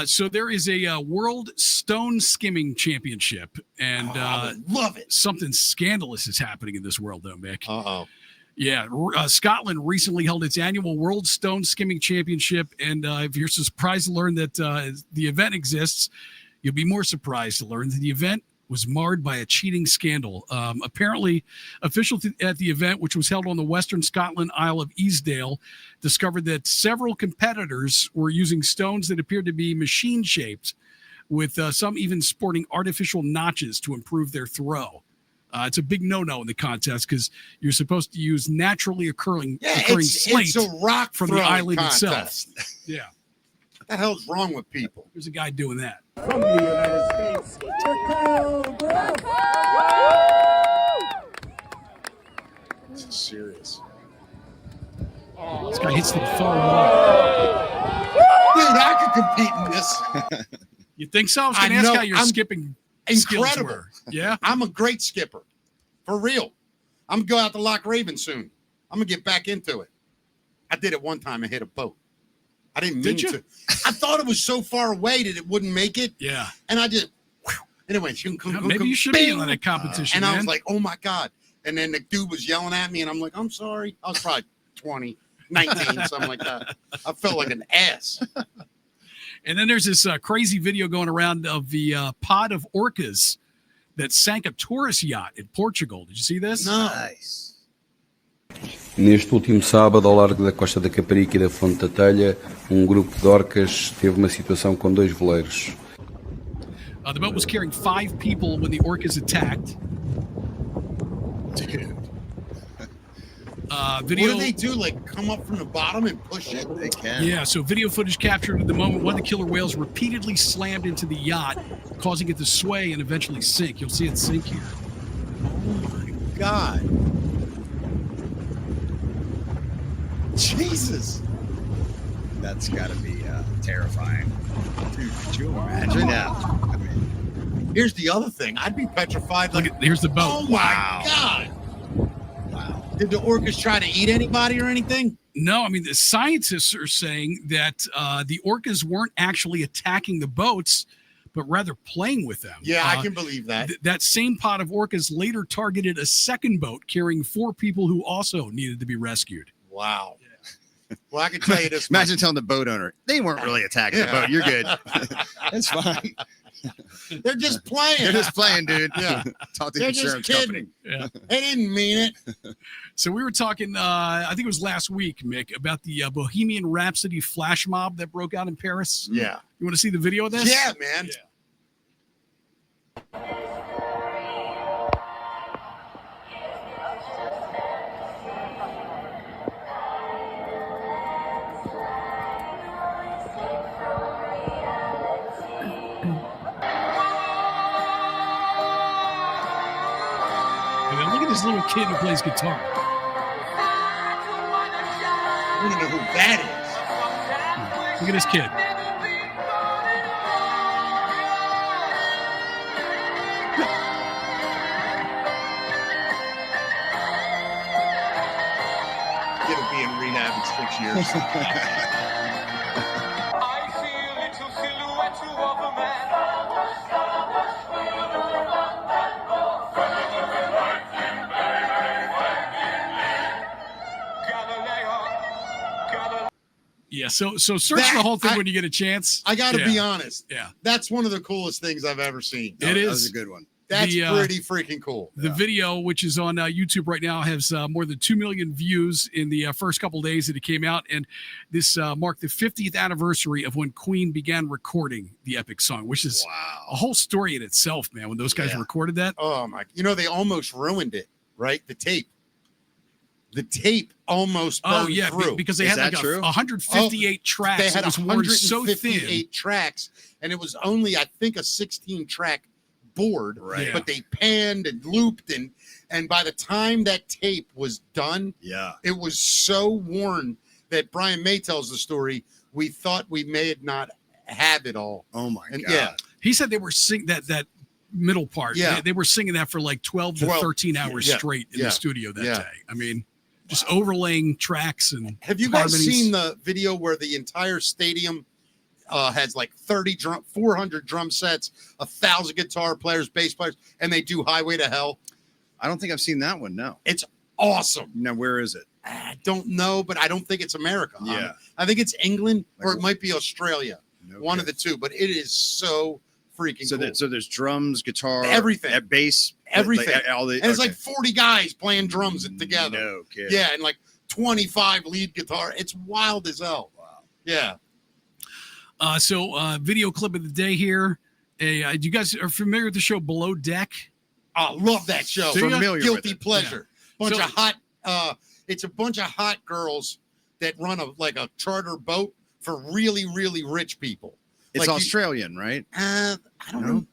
So there is a World Stone Skimming Championship, and I love it. Something scandalous is happening in this world, though, Mick. Uh-oh. Yeah, Scotland recently held its annual World Stone Skimming Championship, and if you're surprised to learn that the event exists, you'll be more surprised to learn that the event was marred by a cheating scandal. Apparently, officials at the event, which was held on the Western Scotland Isle of Easdale, discovered that several competitors were using stones that appeared to be machine-shaped, with some even sporting artificial notches to improve their throw. It's a big no-no in the contest because you're supposed to use naturally occurring slate it's a rock from the island contest. itself. Yeah. What the hell's wrong with people? There's a guy doing that. From the United States, This is serious. This guy hits the far wall. Dude, I could compete in this. You think so? I was going to ask how your skipping skills Incredible. were. Yeah? I'm a great skipper. For real. I'm going to go out to Loch Raven soon. I'm going to get back into it. I did it one time and hit a boat. I didn't mean to. I thought it was so far away that it wouldn't make it. Yeah. And I just, and it went, maybe you should be in that competition, and man. I was like, oh my God. And then the dude was yelling at me and I'm like, I'm sorry. I was probably 20, 19, something like that. I felt like an ass. And then there's this crazy video going around of the pod of orcas that sank a tourist yacht in Portugal. Did you see this? Nice. Neste último sábado, ao largo da Costa da Caparica e da Fonte da Telha, grupo de orcas teve uma situação com 2 veleiros. The boat was carrying 5 people when the orcas attacked. Dude. Video. What do they do? Like come up from the bottom and push it? They can. Yeah, so video footage captured the moment one of the killer whales repeatedly slammed into the yacht, causing it to sway and eventually sink. You'll see it sink here. Oh my God. Jesus. That's got to be terrifying. Dude, could you Imagine imagine? that. I mean, Here's the other thing. I'd be petrified. Look at here's the boat. Oh my God. wow. Did the orcas try to eat anybody or anything? No, I mean, the scientists are saying that the orcas weren't actually attacking the boats, but rather playing with them. Yeah, I can believe that. That same pod of orcas later targeted a second boat carrying 4 people who also needed to be rescued. Wow. Well, I can tell you this. Imagine telling the boat owner, they weren't really attacking the boat. You're good. It's fine. They're just playing. They're just playing, dude. Yeah. Talk to the They're just insurance company. kidding. Yeah. They didn't mean it. So we were talking, I think it was last week, Mick, about the Bohemian Rhapsody flash mob that broke out in Paris. Yeah. You want to see the video of this? Yeah, man. Yeah. And then look at this little kid who plays guitar. I don't know who that is. Look at this kid. It'll be in rehab in 6 years. I see a little silhouette of a man. Yeah. So search That- the whole thing I- when you get a chance. I got to Yeah. be honest. Yeah. That's one of the coolest things I've ever seen. It That was is. a good one. That's The, pretty freaking cool. The video, which is on YouTube right now, has more than 2 million views in the first couple days that it came out. And this marked the 50th anniversary of when Queen began recording the epic song, which is a whole story in itself, man, when those guys recorded that. Oh, my. They almost ruined it, right? The tape. The tape almost burned through. Because they Is had like that true? 158 tracks. They had It was worn so thin. 158 tracks, and it was only, I think, a 16-track board. Right. Yeah. But they panned and looped, and by the time that tape was done, Yeah. it was so worn that Brian May tells the story. We thought we may not have it all. Oh my And God. yeah, He said they were singing that middle part. Yeah. They were singing that for like 12 to 13 hours Yeah. straight in Yeah. the studio that Yeah. day. I mean, just overlaying tracks and have you guys harmonies. seen the video where the entire stadium has like 400 drum sets, 1,000 guitar players, bass players, and they do Highway to Hell? I don't think I've seen that one. No. It's awesome. Now, where is it? I don't know, but I don't think it's America. Yeah. I think it's England or Like- it might be Australia. No One of kidding. the two, but it is so freaking So, cool. so there's drums, guitar, Everything. bass, Everything. like, all the, and it's like 40 guys playing drums together. No kidding. Yeah, and like 25 lead guitar. It's wild as hell. Wow. Yeah. Video clip of the day here. You guys are familiar with the show Below Deck? I love that show. See ya? Familiar Guilty with it. pleasure. Bunch So- of hot it's a bunch of hot girls that run a charter boat for really, really rich people. It's Like you- Australian, right? I don't know.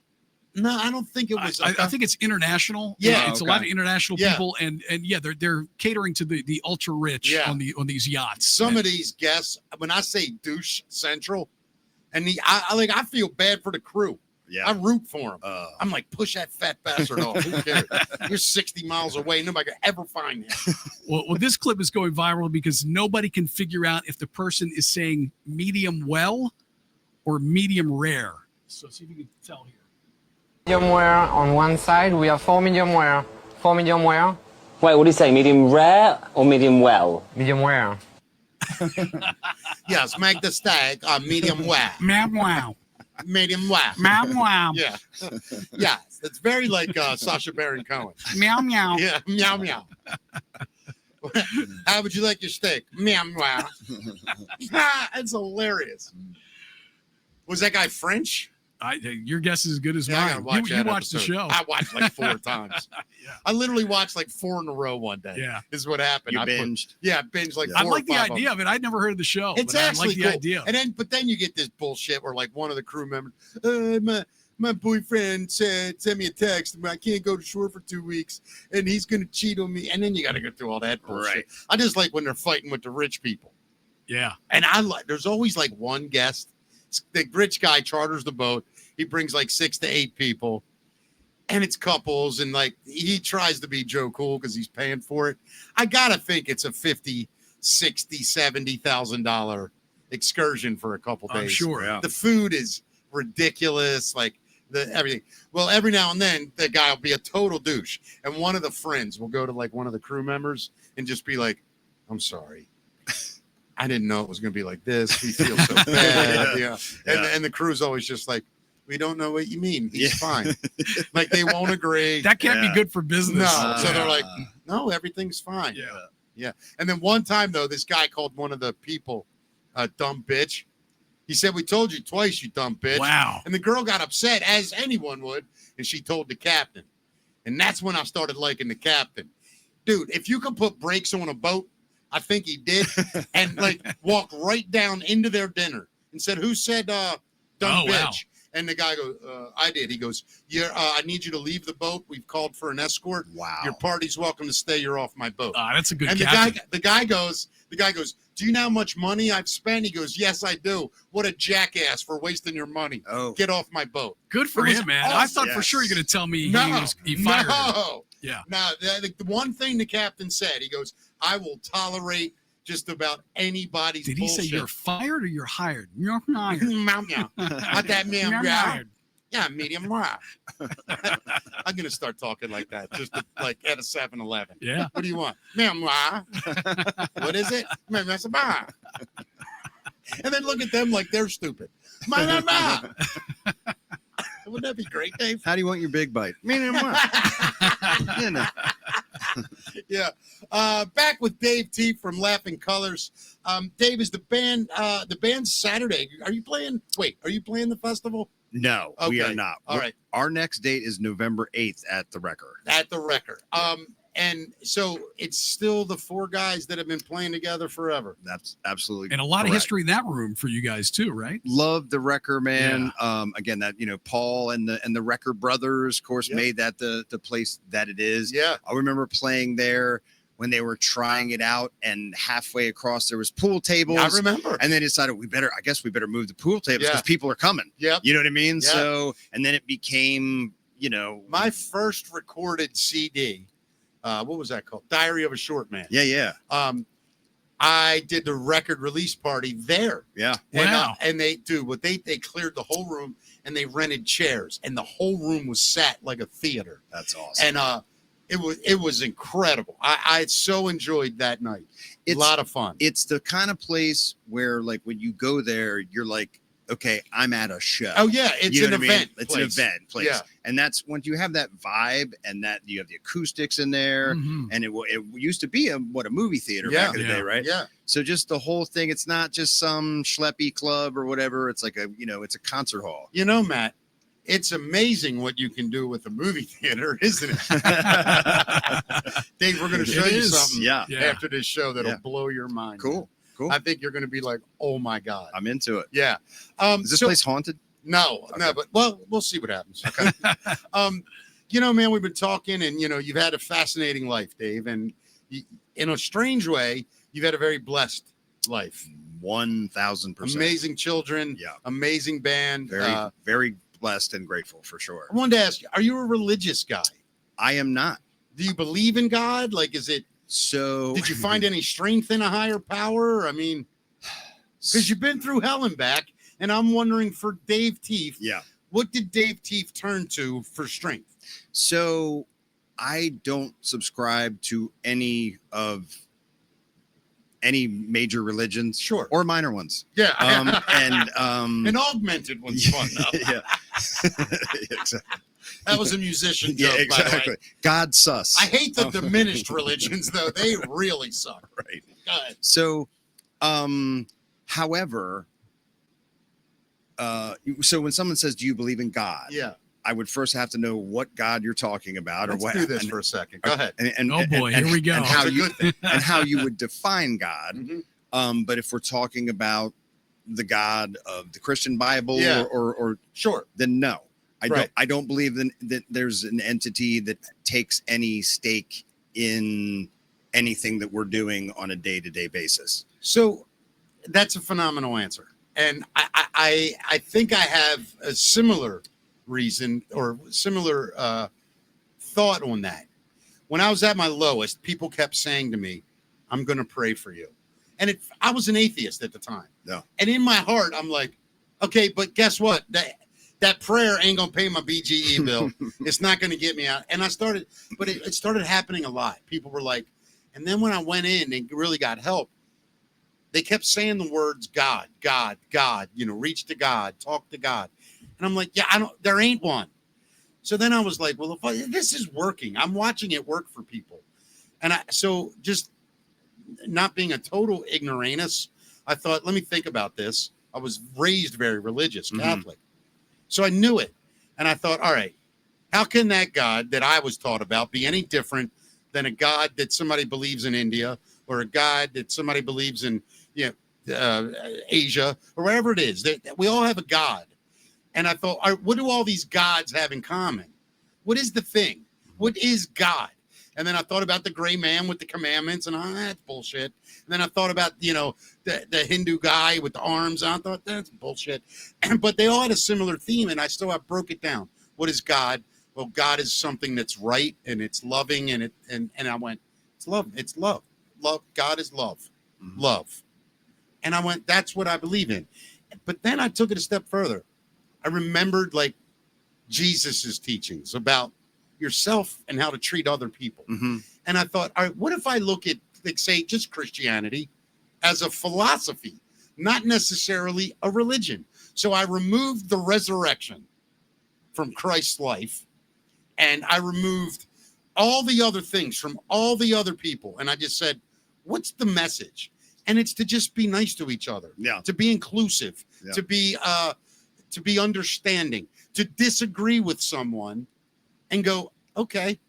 No, I don't think it was. I think it's international. Yeah, it's a lot of okay. international Yeah. people, and yeah, they're catering to the ultra rich Yeah. on these yachts. Some of these guests, when I say douche central, and I feel bad for the crew. Yeah. I root for them. Uh, I'm like, push that fat bastard off. Who cares? You're 60 miles away. Nobody can ever find him. Well, this clip is going viral because nobody can figure out if the person is saying medium well or medium rare. So see if you can tell here. Medium rare on one side, we have 4 medium rare. 4 medium rare, Wait, what do you say? Medium rare or medium well? medium rare. Yes, make the steak medium well. Meow wow. Medium well. Meow wow. Yeah. Yes. It's very like Sacha Baron Cohen. Meow meow. Yeah. Meow meow. How would you like your steak? Meow meow. It's hilarious. Was that guy French? Your guess is as good as Yeah, I mine. gotta watch You that watched the episode. show. I watched like 4 times. Yeah. I literally watched like 4 in a row one day. Yeah. Is what happened. you I binged. binged like Yeah. 4 I like or the 5 idea of it. I'd never heard of the show. It's but I actually like the cool. idea. But then you get this bullshit where like one of the crew members, my boyfriend sent me a text. I can't go to shore for 2 weeks, and he's gonna cheat on me. And then you got to go through all that bullshit. Right. I just like when they're fighting with the rich people. Yeah. And there's always like one guest. The rich guy charters the boat. He brings like 6 to 8 people, and it's couples. And like he tries to be Joe Cool because he's paying for it. I gotta think it's a $50,000, $60,000, $70,000 excursion for a couple days. I'm sure. Yeah. The food is ridiculous. Like everything. Well, every now and then the guy will be a total douche, and one of the friends will go to like one of the crew members and just be like, "I'm sorry. I didn't know it was going to be like this. We feel so bad." Yeah. And the crew's always just like, "We don't know what you mean. He's fine." Like they won't agree. That can't be Yeah. good for business. No. So they're Yeah. like, "No, everything's fine." Yeah. Yeah. And then one time though, this guy called one of the people a dumb bitch. He said, "We told you twice, you dumb bitch." Wow. And the girl got upset, as anyone would, and she told the captain. And that's when I started liking the captain. Dude, if you could put brakes on a boat, I think he did, and like walk right down into their dinner and said, "Who said dumb Oh, bitch?" wow. And the guy goes, "I did." He goes, "Yeah, I need you to leave the boat. We've called for an escort. Wow. Your party's welcome to stay. You're off my boat." That's a good And captain. the guy goes, "Do you know how much money I've spent?" He goes, "Yes, I do." What a jackass for wasting your money. Oh. Get off my boat. Good for It was him, man. I awesome. thought for sure you're going to tell me No, he fired him. no. Yeah. Now, the one thing the captain said, he goes, "I will tolerate just about anybody's Did he say bullshit." you're fired or you're hired? You're hired. Meow, meow. Not that meow, You're meow. hired. Yeah, medium rare. I'm gonna start talking like that, just to, like at a 7-Eleven. Yeah. What do you want? Meow, meow. What is it? Meow, meow, meow. and then look at them like they're stupid. Ma. Wouldn't that be great, Dave? How do you want your big bite? Medium well. You know. Yeah. Back with Dave Tieff from Laughing Colors. Dave, is the band's Saturday? Are you playing the festival? No, we are Okay. not. All right. Our next date is November 8th at the Wrecker. At the Wrecker. And so it's still the four guys that have been playing together forever. That's absolutely And a lot of correct. history in that room for you guys too, right? Love the Wrecker, man. Again, that Paul and the Wrecker brothers, of course, Yep. made that the place that it is. Yeah. I remember playing there when they were trying it out, and halfway across there was pool tables. I remember. And they decided we better move the pool tables because people are coming. Yep. You know what I mean? Yeah. So, and then it became, My first recorded CD, what was that called? Diary of a Short Man. Yeah. I did the record release party there. Yeah. And, Wow. and they cleared the whole room and they rented chairs and the whole room was set like a theater. That's awesome. And it was incredible. I so enjoyed that night. A lot of fun. It's the kind of place where, like, when you go there, you're like, okay, I'm at a show. Oh yeah, it's You know an what I mean? event. It's place. an event place. Yeah. And that's when you have that vibe and that you have the acoustics in there. Mhm. And it used to be a movie theater Yeah. back in the day, right? Yeah. So just the whole thing, it's not just some schleppy club or whatever. It's like it's a concert hall. You know, Matt, it's amazing what you can do with a movie theater, isn't it? Dave, we're going to show It you is. something Yeah. after this show that'll Yeah. blow your mind. Cool. I think you're going to be like, oh my God. I'm into it. Yeah. Is this place haunted? No, but we'll see what happens. Okay. Man, we've been talking and, you've had a fascinating life, Dave. And in a strange way, you've had a very blessed life. 1,000%. Amazing children. Yeah. Amazing band. Very, very blessed and grateful for sure. I wanted to ask you, are you a religious guy? I am not. Do you believe in God? Like, did you find any strength in a higher power? I mean, because you've been through hell and back, and I'm wondering for Dave Tieff, Yeah. what did Dave Tieff turn to for strength? So I don't subscribe to any major religions, Sure. or minor ones. Yeah. And An augmented one's fun, though. yeah, exactly. That was a musician Yeah, joke, by the exactly. way. God sus. I hate the diminished religions, though. They really suck. Right. Go ahead. So, however, so when someone says, "Do you believe in God?" Yeah. I would first have to know what God you're talking about, Let's or what. do this and- for a second. Go ahead. and Oh boy, here we go. And how That's a you good thing. and how you would define God. Mhm. But if we're talking about the God of the Christian Bible, Yeah. or Sure. then no, Right. I don't believe that there's an entity that takes any stake in anything that we're doing on a day-to-day basis. So that's a phenomenal answer. And I think I have a similar reason or similar thought on that. When I was at my lowest, people kept saying to me, I'm going to pray for you. And I was an atheist at the time. Yeah. And in my heart, I'm like, okay, but guess what? That prayer ain't going to pay my BGE bill. It's not going to get me out. And I started, but it started happening a lot. People were like, and then when I went in and really got help, they kept saying the words God, God, God, reach to God, talk to God. And I'm like, yeah, there ain't one. So then I was like, well, if this is working, I'm watching it work for people. And so just not being a total ignoramus, I thought, let me think about this. I was raised very religious, Catholic. So I knew it. And I thought, all right, how can that God that I was taught about be any different than a God that somebody believes in India or a God that somebody believes in, Asia or wherever it is? We all have a God. And I thought, all right, what do all these gods have in common? What is the thing? What is God? And then I thought about the gray man with the commandments, and that's bullshit. And then I thought about, the Hindu guy with the arms. And I thought that's bullshit. But they all had a similar theme, and I broke it down. What is God? Well, God is something that's right and it's loving, and I went, it's love. It's love. Love. God is love. Love. And I went, that's what I believe in. But then I took it a step further. I remembered Jesus's teachings about yourself and how to treat other people. And I thought, all right, what if I look at, say, just Christianity as a philosophy, not necessarily a religion. So I removed the resurrection from Christ's life, and I removed all the other things from all the other people. And I just said, what's the message? And it's to just be nice to each other, to be inclusive, to be understanding, to disagree with someone and go, okay,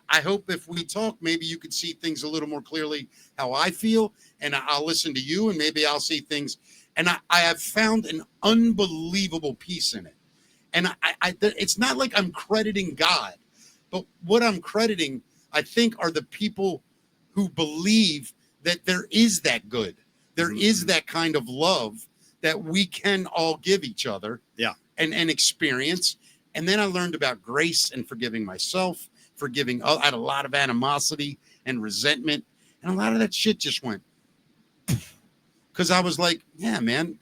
I hope if we talk, maybe you could see things a little more clearly how I feel, and I'll listen to you, and maybe I'll see things. And I have found an unbelievable peace in it. And it's not like I'm crediting God, but what I'm crediting, I think, are the people who believe that there is that good. There is that kind of love that we can all give each other and experience. And then I learned about grace and forgiving myself, forgiving. I had a lot of animosity and resentment, and a lot of that shit just went. Because I was like, yeah, man,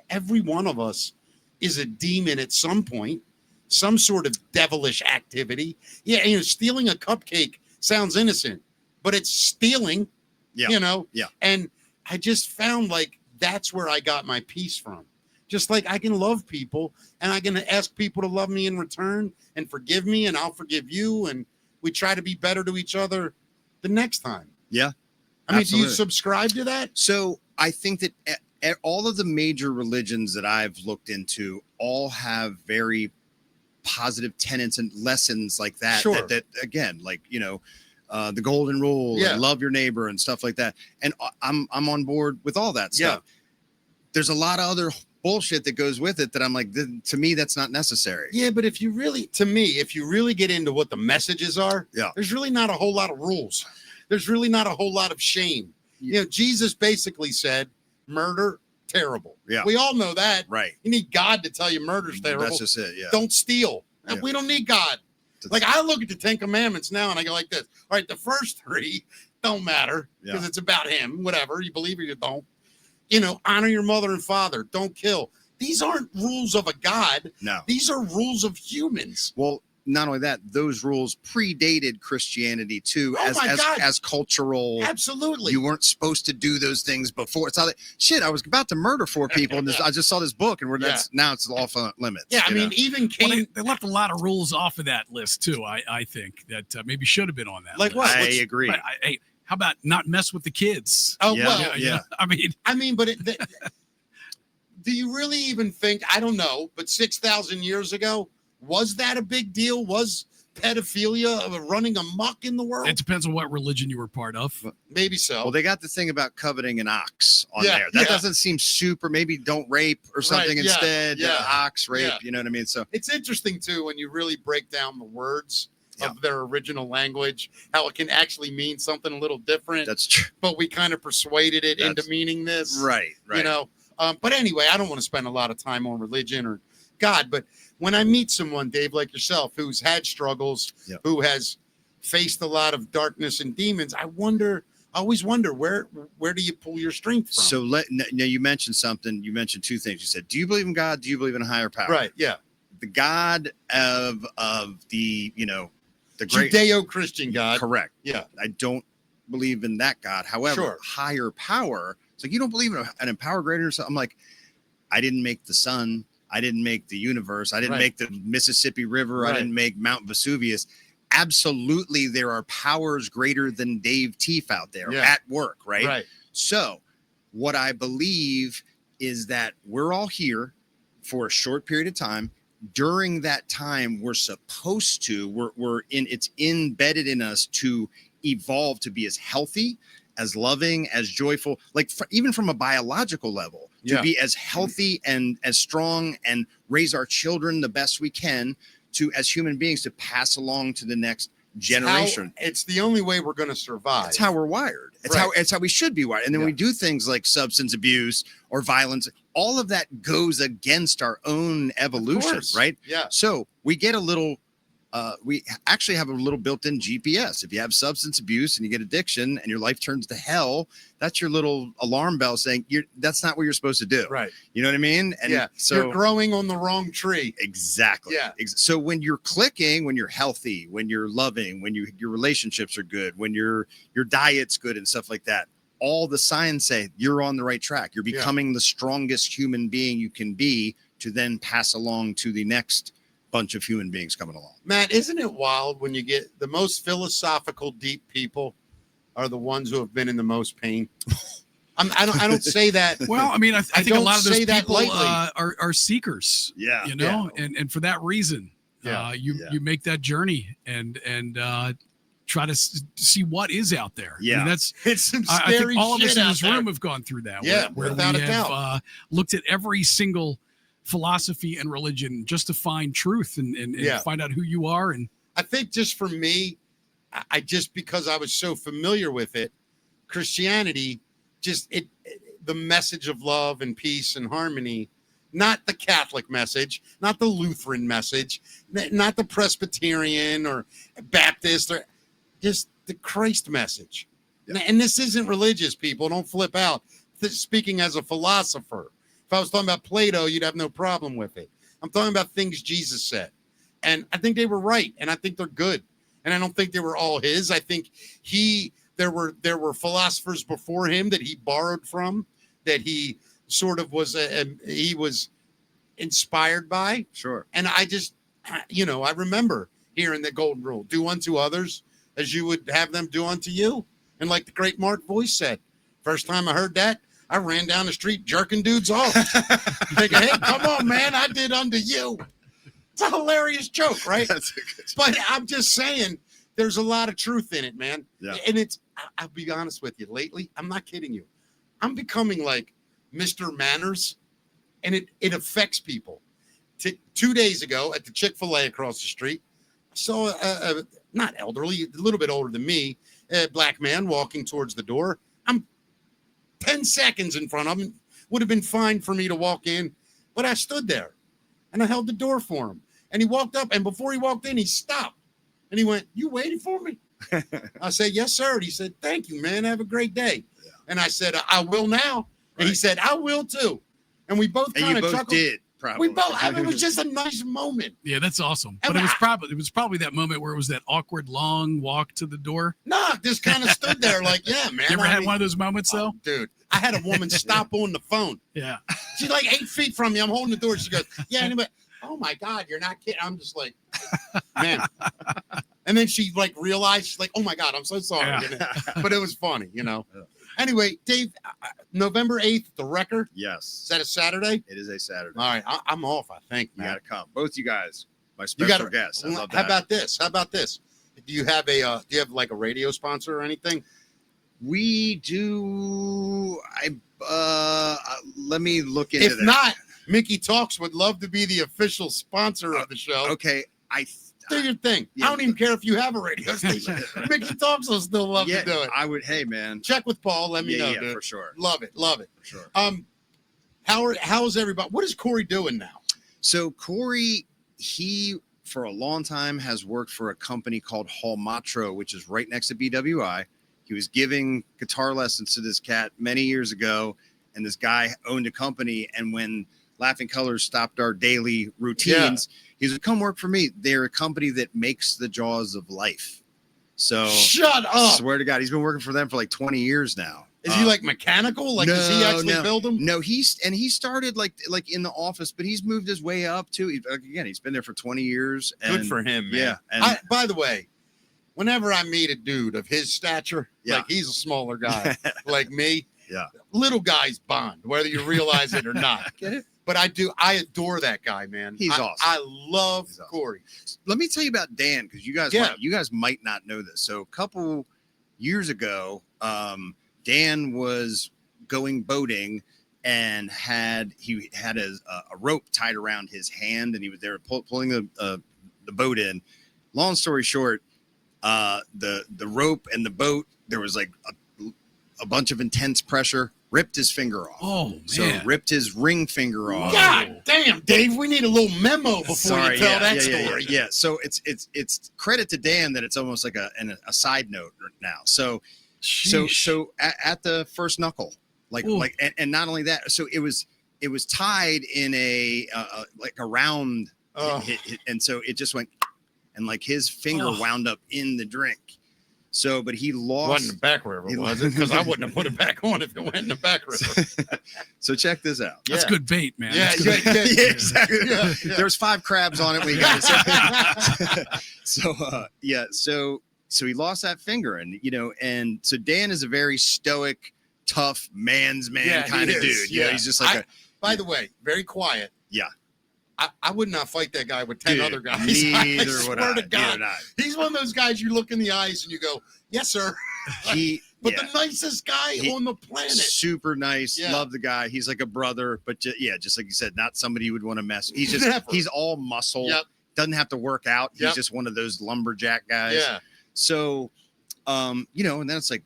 every one of us is a demon at some point, some sort of devilish activity. Yeah, stealing a cupcake sounds innocent, but it's stealing, And I just found like that's where I got my peace from. Just like I can love people and I can ask people to love me in return and forgive me, and I'll forgive you. And we try to be better to each other the next time. Yeah. I mean, do you subscribe to that? So I think that all of the major religions that I've looked into all have very positive tenets and lessons like that. Sure. That again, like, the golden rule, and love your neighbor and stuff like that. And I'm on board with all that stuff. Yeah. There's a lot of other bullshit that goes with it that I'm like, to me, that's not necessary. Yeah, but if you really get into what the messages are, there's really not a whole lot of rules. There's really not a whole lot of shame. Jesus basically said, murder, terrible. Yeah. We all know that. Right. You need God to tell you murder's terrible. That's just it. Yeah. Don't steal. Yeah. We don't need God. Like, I look at the 10 Commandments now and I go like this. All right, the first 3 don't matter because it's about him, whatever. You believe it, you don't. Honor your mother and father. Don't kill. These aren't rules of a God. No. These are rules of humans. Well, not only that, those rules predated Christianity too, as cultural. Absolutely. You weren't supposed to do those things before. It's not like, shit, I was about to murder 4 people and I just saw this book and now it's off limits. Yeah, I mean, even Cain. They left a lot of rules off of that list too. I think that maybe should have been on that. Like list. what? I agree. Hey, how about not mess with the kids? Oh, yeah. I mean, but do you really even think, I don't know, but 6,000 years ago, was that a big deal? Was pedophilia running amok in the world? It depends on what religion you were part of. Maybe so. Well, they got the thing about coveting an ox on there. That doesn't seem super. Maybe don't rape or something instead. Ox rape. You know what I mean? So it's interesting too when you really break down the words of their original language, how it can actually mean something a little different. That's true. But we kind of persuaded it into meaning this. Right. But anyway, I don't want to spend a lot of time on religion or God, but when I meet someone, Dave, like yourself, who's had struggles, who has faced a lot of darkness and demons, I always wonder, where do you pull your strength from? So now you mentioned something. You mentioned 2 things. You said, do you believe in God? Do you believe in a higher power? Right. Yeah. The God of the, the great Judeo-Christian God. Correct. Yeah. I don't believe in that God. However, higher power. It's like, you don't believe in an empower greater. So I'm like, I didn't make the sun. I didn't make the universe. I didn't make the Mississippi River. I didn't make Mount Vesuvius. Absolutely, there are powers greater than Dave Tieff out there at work, right? Right. So what I believe is that we're all here for a short period of time. During that time, we're supposed to, it's embedded in us to evolve to be as healthy, as loving, as joyful, like even from a biological level, to be as healthy and as strong and raise our children the best we can to, as human beings, to pass along to the next generation. It's the only way we're going to survive. That's how we're wired. It's how we should be wired. And then we do things like substance abuse or violence. All of that goes against our own evolution, right? Yeah. So we get a little, we actually have a little built-in GPS. If you have substance abuse and you get addiction and your life turns to hell, that's your little alarm bell saying that's not what you're supposed to do. Right. You know what I mean? And so you're growing on the wrong tree. Exactly. Yeah. So when you're clicking, when you're healthy, when you're loving, when your relationships are good, when your diet's good and stuff like that, all the signs say you're on the right track. You're becoming the strongest human being you can be to then pass along to the next bunch of human beings coming along. Matt, isn't it wild when you get the most philosophical, deep people are the ones who have been in the most pain? I don't say that. Well, I mean, I think a lot of those people are seekers. Yeah, you know, and for that reason, you make that journey and try to see what is out there. Yeah, I mean, that's it's some I scary think all of us shit in out this there. room have gone through that. Yeah, where without we a have doubt. looked at every single philosophy and religion just to find truth and find out who you are. And I think just for me, I just because I was so familiar with it, Christianity, just the message of love and peace and harmony, not the Catholic message, not the Lutheran message, not the Presbyterian or Baptist, or just the Christ message. Yeah. And this isn't religious, people. Don't flip out. Speaking as a philosopher, if I was talking about Plato, you'd have no problem with it. I'm talking about things Jesus said. And I think they were right. And I think they're good. And I don't think they were all his. I think there were philosophers before him that he borrowed from, that he sort of was he was inspired by. Sure. And I just, I remember hearing the golden rule: do unto others as you would have them do unto you. And like the great Mark Voice said, first time I heard that, I ran down the street jerking dudes off. Thinking, hey, come on, man, I did unto you. It's a hilarious joke, right? But I'm just saying, there's a lot of truth in it, man. Yeah. And I'll be honest with you, lately, I'm not kidding you, I'm becoming like Mr. Manners, and it affects people. 2 days ago at the Chick-fil-A across the street, I saw a not elderly, a little bit older than me, a black man walking towards the door. I'm 10 seconds in front of him. Would have been fine for me to walk in, but I stood there and I held the door for him. And he walked up, and before he walked in, he stopped. And he went, "You waiting for me?" I said, "Yes, sir." And he said, "Thank you, man. Have a great day." Yeah. And I said, "I will now." Right. And he said, "I will too." And we both kind of chuckled. Did. Probably. We both. I mean, it was just a nice moment. Yeah, that's awesome. And but it was probably that moment where it was that awkward long walk to the door. No, just kind of stood there like, yeah, man. You ever had one of those moments though? Dude, I had a woman stop on the phone. Yeah. She's like 8 feet from me. I'm holding the door. She goes, "Yeah, anybody?" Oh my God, you're not kidding. I'm just like, man. And then she like realized, she's like, "Oh my God, I'm so sorry." Yeah. But it was funny, Yeah. Anyway, Dave, November 8th, the Wrecker. Yes. Is that a Saturday? It is a Saturday. All right, I'm off, I think. You got to come. Both you guys, my special guests. I love that. How about this? Do you have like a radio sponsor or anything? We do. Let me look into that. If not, Mickey Talks would love to be the official sponsor of the show. Okay. Do your thing. Yeah. I don't even care if you have a radio station. Mickey Talks will still love to do it. I would. Hey, man. Check with Paul. Let me know, dude. For sure. Love it. For sure. How's everybody? What is Corey doing now? So Corey, he for a long time has worked for a company called Hall Matro, which is right next to BWI. He was giving guitar lessons to this cat many years ago, and this guy owned a company. And when Laughing Colors stopped our daily routines, he said, "Come work for me." They're a company that makes the Jaws of Life. So shut up. Swear to God, he's been working for them for like 20 years now. Is he like mechanical? Like, does he actually build them? No, he started like in the office, but he's moved his way up too. He's been there for 20 years. And, good for him, man. Yeah. And by the way, whenever I meet a dude of his stature, like he's a smaller guy like me, little guys bond, whether you realize it or not. Get it? But I adore that guy, man. He's awesome. I love Corey. Let me tell you about Dan, because you guys might not know this. So a couple years ago, Dan was going boating and he had a rope tied around his hand, and he was there pulling the boat in. Long story short, the rope and the boat, there was like a bunch of intense pressure. Ripped his finger off. Oh, man. So ripped his ring finger off. God damn, Dave, we need a little memo before you tell that story. Yeah. So it's credit to Dan that it's almost like a side note now. So at the first knuckle, and not only that, so it was tied in a like around, and so it just went, and like his finger wound up in the drink. So, but he lost. Wasn't the back river, was it? Because I wouldn't have put it back on if it went in the back river. So check this out. That's good bait, man. Yeah, That's good bait. Yeah, exactly. Yeah. There's 5 crabs on it. We got it. So he lost that finger, and and so Dan is a very stoic, tough man's man kind of dude. Yeah, he's just like by the way, very quiet. Yeah. I would not fight that guy with 10 other guys. Neither I would swear I. to God. Neither would I. He's one of those guys you look in the eyes and you go, yes, sir. But the nicest guy on the planet. Super nice. Yeah. Love the guy. He's like a brother, but just like you said, not somebody you would want to mess. He's he's all muscle. Yep. Doesn't have to work out. He's Yep. just one of those lumberjack guys. Yeah. So, and then it's like,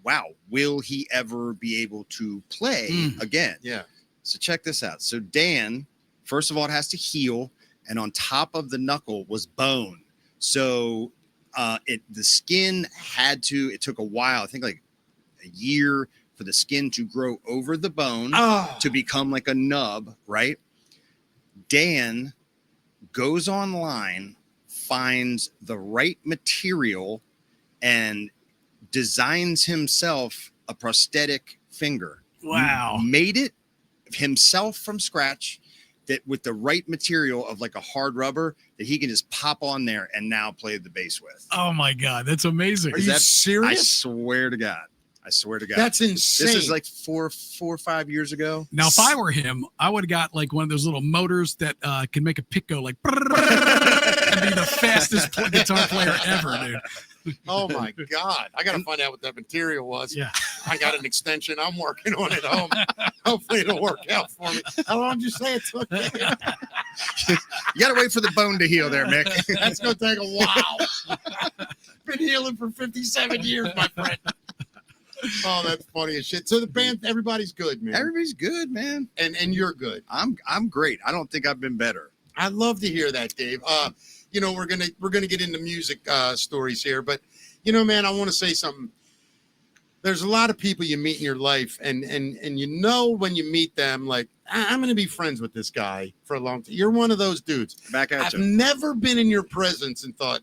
wow, will he ever be able to play again? Yeah. So check this out. So Dan, first of all, it has to heal, and on top of the knuckle was bone. So the skin it took a while, I think like a year for the skin to grow over the bone to become like a nub, right? Dan goes online, finds the right material, and designs himself a prosthetic finger. Wow. Made it himself from scratch, that with the right material of like a hard rubber that he can just pop on there and now play the bass with. Oh my God, that's amazing. Are you serious? I swear to God. That's insane. This is like four or 5 years ago. Now, if I were him, I would have got like one of those little motors that can make a pick go like and be the fastest guitar player ever, dude. Oh my God. I got to find out what that material was. Yeah. I got an extension. I'm working on it home. Hopefully it'll work out for me. How long did you say it took? You got to wait for the bone to heal there, Mick. That's going to take a while. Been healing for 57 years, my friend. Oh, that's funny as shit. So the band, everybody's good, man. Everybody's good, man. And you're good. I'm great. I don't think I've been better. I love to hear that, Dave. We're gonna get into music stories here, but man, I want to say something. There's a lot of people you meet in your life, and when you meet them, like I'm gonna be friends with this guy for a long time. You're one of those dudes. Back at I've you. never been in your presence and thought,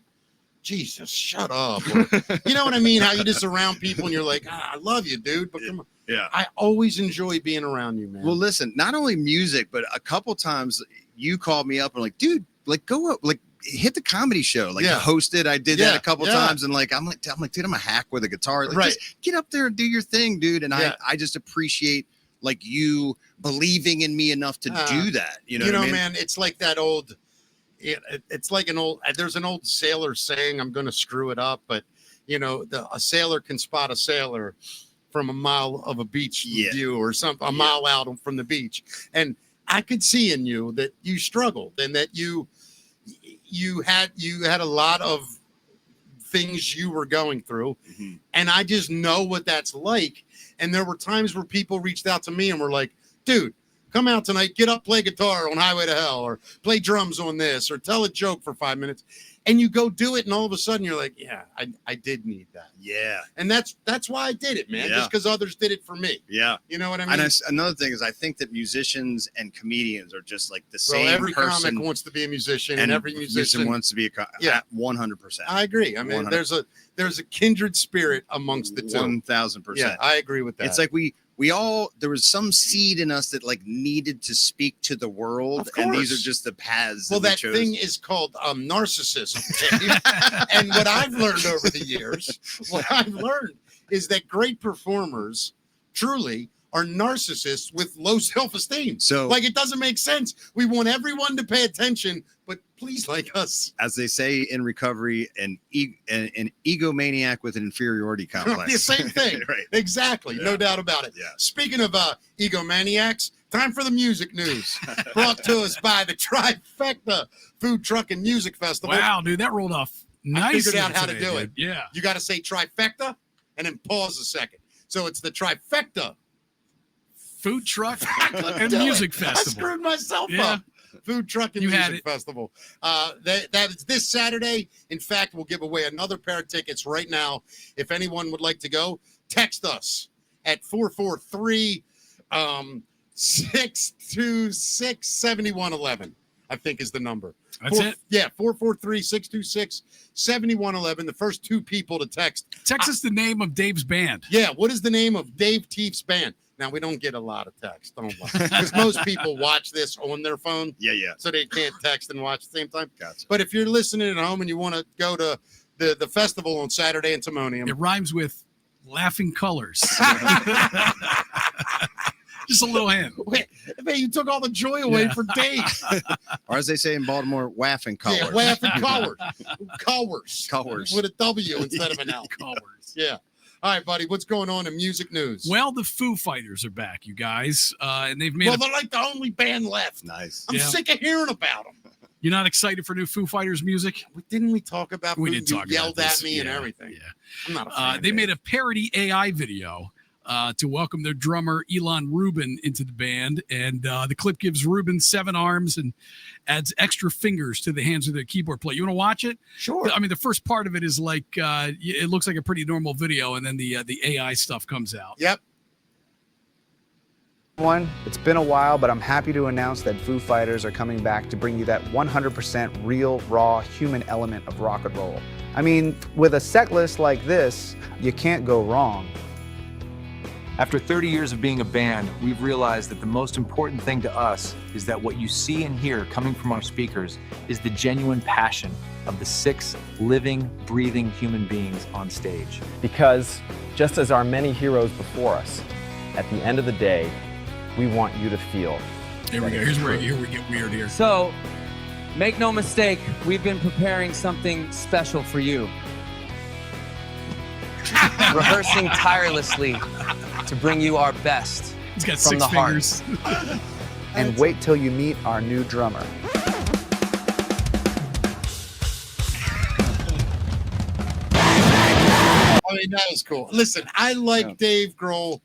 Jesus, shut up. Or, you know what I mean? How you just around people and you're like, I love you, dude, but come on. Yeah. I always enjoy being around you, man. Well, listen, not only music, but a couple times you called me up and like, dude, like go up, like hit the comedy show, like host it. I did that a couple times, and like I'm like, dude, I'm a hack with a guitar. Like, just get up there and do your thing, dude. And I just appreciate like you believing in me enough to do that. You know what I mean? Man, it's like that old. It's like there's an old sailor saying, I'm going to screw it up, but a sailor can spot a sailor from a mile of a beach view or something, a mile out from the beach. And I could see in you that you struggled and that you had a lot of things you were going through. Mm-hmm. And I just know what that's like. And there were times where people reached out to me and were like, dude, come out tonight, get up, play guitar on Highway to Hell, or play drums on this, or tell a joke for 5 minutes. And you go do it, and all of a sudden you're like, yeah, I did need that. Yeah. And that's why I did it, man, just because others did it for me. Yeah. You know what I mean? And another thing is I think that musicians and comedians are just like the same every person. comic wants to be a musician, and every musician wants to be a 100%. I agree. I mean, 100%. there's a kindred spirit amongst the two. 1,000%. Yeah, I agree with that. It's like there was some seed in us that like needed to speak to the world, and these are just the paths. That thing is called narcissism. And what I've learned over the years, is that great performers truly are narcissists with low self-esteem. So, like, it doesn't make sense. We want everyone to pay attention, but please like us. As they say in recovery, an egomaniac with an inferiority complex. The same thing. Right. Exactly. Yeah. No doubt about it. Yeah. Speaking of egomaniacs, time for the music news. Brought to us by the Trifecta Food Truck and Music Festival. Wow, dude, that rolled off nice. I figured out how to do it. Yeah. You got to say trifecta and then pause a second. So it's the Trifecta Food Truck and Music Festival. I screwed myself up. Food Truck and Music Festival. That is this Saturday. In fact, we'll give away another pair of tickets right now. If anyone would like to go, text us at 443 626 7111. I think is the number. That's it? Yeah, 443-626-7111. The first 2 people to text. Text us the name of Dave's band. Yeah, what is the name of Dave Tieff's band? Now, we don't get a lot of text, don't we? Because most people watch this on their phone. Yeah. So they can't text and watch at the same time. Gotcha. But if you're listening at home and you want to go to the festival on Saturday in Timonium. It rhymes with laughing colors. Just a little hint. Wait, man, you took all the joy away from Dave. Or as they say in Baltimore, waffing colors. Yeah, laughing colors. Colors. With a W instead of an L. Colors. Yeah. All right, buddy. What's going on in music news? Well, the Foo Fighters are back, you guys. And they've made they're like the only band left. Nice. I'm sick of hearing about them. You're not excited for new Foo Fighters music? Didn't we talk about We Foo? did talk You yelled about this. at me and everything. Yeah. I'm not a fan. They made a parody AI video to welcome their drummer Elon Rubin into the band, and the clip gives Rubin 7 arms and adds extra fingers to the hands of the keyboard player. You want to watch it? Sure. I mean, the first part of it is like it looks like a pretty normal video, and then the AI stuff comes out. Yep. It's been a while, but I'm happy to announce that Foo Fighters are coming back to bring you that 100% real, raw, human element of rock and roll. I mean, with a set list like this, you can't go wrong. After 30 years of being a band, we've realized that the most important thing to us is that what you see and hear coming from our speakers is the genuine passion of the 6 living, breathing human beings on stage. Because just as our many heroes before us, at the end of the day, we want you to feel. Here we go. Here's where we get weird here. So, make no mistake, we've been preparing something special for you. Rehearsing tirelessly to bring you our best. He's got from 6 the fingers. heart. And wait till you meet our new drummer. I mean, that was cool. Listen, I like Dave Grohl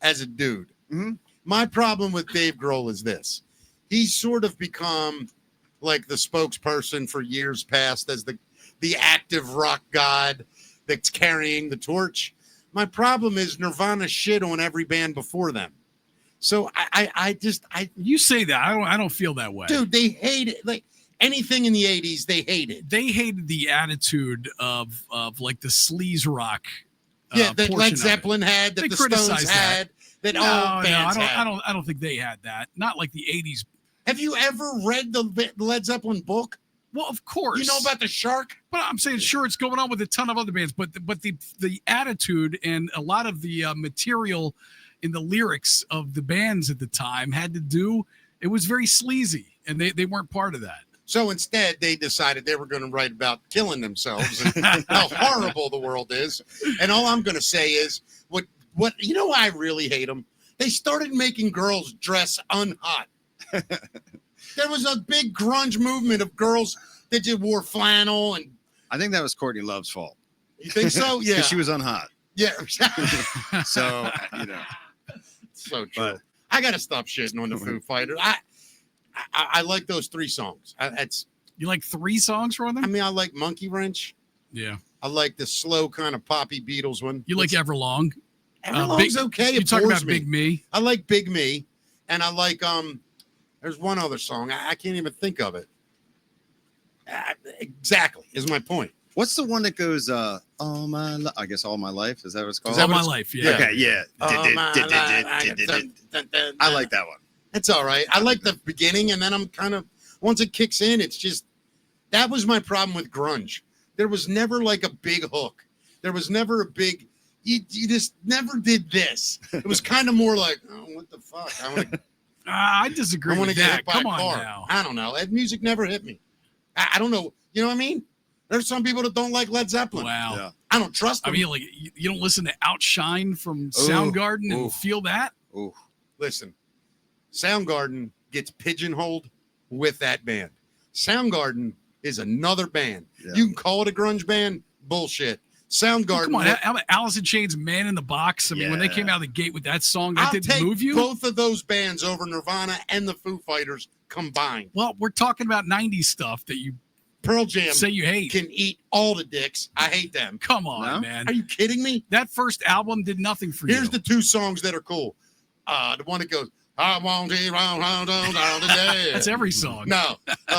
as a dude. Mm-hmm. My problem with Dave Grohl is this. He's sort of become like the spokesperson for years past as the active rock god that's carrying the torch. My problem is Nirvana shit on every band before them. So I you say that. I don't feel that way. Dude, they hate it. Like anything in the 80s, they hated. They hated the attitude of like the sleaze rock. That Led Zeppelin had, that they the Stones had, that all bands had. I don't think they had that. Not like the 80s. Have you ever read the Led Zeppelin book? Well, of course. You know about the shark? But I'm saying, sure, it's going on with a ton of other bands, but the attitude and a lot of the material in the lyrics of the bands at the time had to do, it was very sleazy, and they weren't part of that. So instead, they decided they were going to write about killing themselves and how horrible the world is. And all I'm going to say is, what you know why I really hate them? They started making girls dress unhot. There was a big grunge movement of girls that just wore flannel, and I think that was Courtney Love's fault. You think so? Yeah, because she was unhot. Yeah. So you know, so true. But I got to stop shitting on the Foo Fighters. I like those 3 songs. You like 3 songs from them? I mean, I like Monkey Wrench. Yeah. I like the slow kind of poppy Beatles one. You like Everlong? Everlong's okay. You talk about Big Me. I like Big Me, and I like there's one other song. I can't even think of it. Exactly is my point. What's the one that goes all my life? I guess All My Life. Is that what it's called? All My Life, yeah. Okay, yeah. I like that one. It's all right. I like the beginning, and then I'm kind of, once it kicks in, it's just, that was my problem with grunge. There was never like a big hook. There was never a big, you just never did this. It was kind of more like, oh, what the fuck? I disagree I want with to get that. hit by Come a on car. now. I don't know. That music never hit me. I don't know. You know what I mean? There's some people that don't like Led Zeppelin. Wow. Yeah. I don't trust them. I mean, like, you don't listen to Outshine from Soundgarden and feel that? Ooh. Listen, Soundgarden gets pigeonholed with that band. Soundgarden is another band. Yeah. You can call it a grunge band. Bullshit. Soundgarden. Come on, how about Alice in Chains' Man in the Box? I mean, when they came out of the gate with that song, that didn't move you? Both of those bands over Nirvana and the Foo Fighters combined. Well, we're talking about 90s stuff that you Pearl Jam say you hate. Can eat all the dicks. I hate them. Come on, man. Are you kidding me? That first album did nothing for you. Here's the 2 songs that are cool. The one that goes, I want it round today. That's every song. No,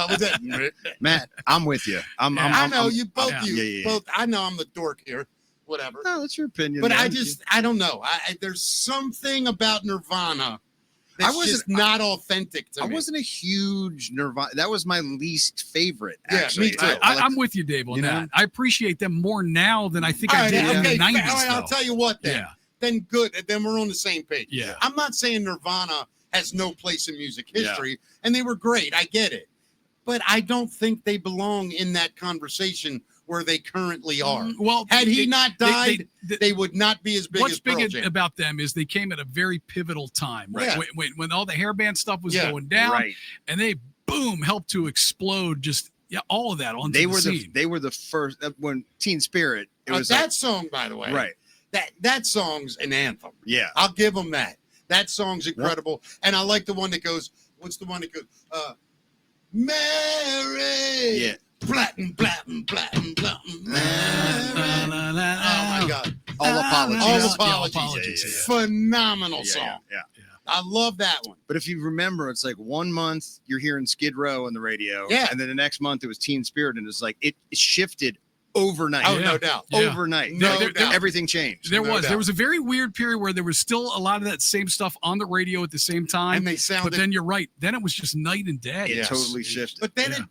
was that Matt, I'm with you. I know you both. yeah. You both. I know I'm the dork here. Whatever. No, that's your opinion. But man. I don't know. There's something about Nirvana that's just not authentic to me. I wasn't a huge Nirvana. That was my least favorite. Yeah, actually. me too. I'm with you, Dave, on that. I appreciate them more now than I think I did in the 90s. All right, I'll though. tell you what then. Yeah. Then good. Then we're on the same page. Yeah. I'm not saying Nirvana has no place in music history, and they were great. I get it. But I don't think they belong in that conversation where they currently are. Well, had he not died, they would not be as big what's as Pearl big Jam. about them is they came at a very pivotal time, right? Yeah. When all the hairband stuff was going down, and they boom helped to explode just all of that onto They the were scene. they were the first when Teen Spirit. It was that song, by the way, right. That song's an anthem. Yeah, I'll give them that. That song's incredible, and I like the one that goes. What's the one that goes? Mary. Yeah. Platin. Oh my God. All apologies. All apologies. Yeah. Phenomenal song. Yeah. I love that one. But if you remember, it's like 1 month you're hearing Skid Row on the radio, and then the next month it was Teen Spirit, and it's like it shifted overnight. Oh, no doubt. Overnight. No doubt. Everything changed. There was a very weird period where there was still a lot of that same stuff on the radio at the same time. And they sounded. But then you're right. Then it was just night and day. It totally shifted. But then it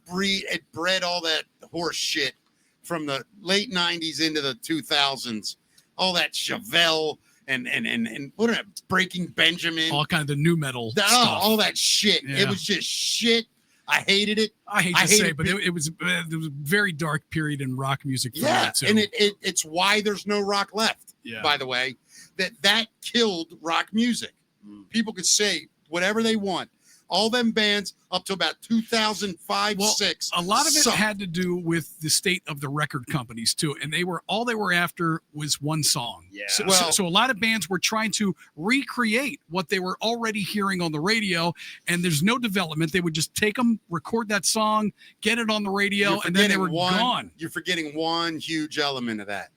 bred all that horse shit from the late 90s into the 2000s. All that Chevelle and what are Breaking Benjamin. All kind of the new metal stuff. All that shit. Yeah. It was just shit. I hated it. I hate to say, but it was a very dark period in rock music for me too. And it's why there's no rock left. Yeah. By the way, that killed rock music. People could say whatever they want. All them bands up to about 2005, 6. A lot of it sucked. had to do with the state of the record companies too, and they were after was one song. Yeah. So a lot of bands were trying to recreate what they were already hearing on the radio, and there's no development. They would just take them, record that song, get it on the radio, and then they were gone. You're forgetting one huge element of that.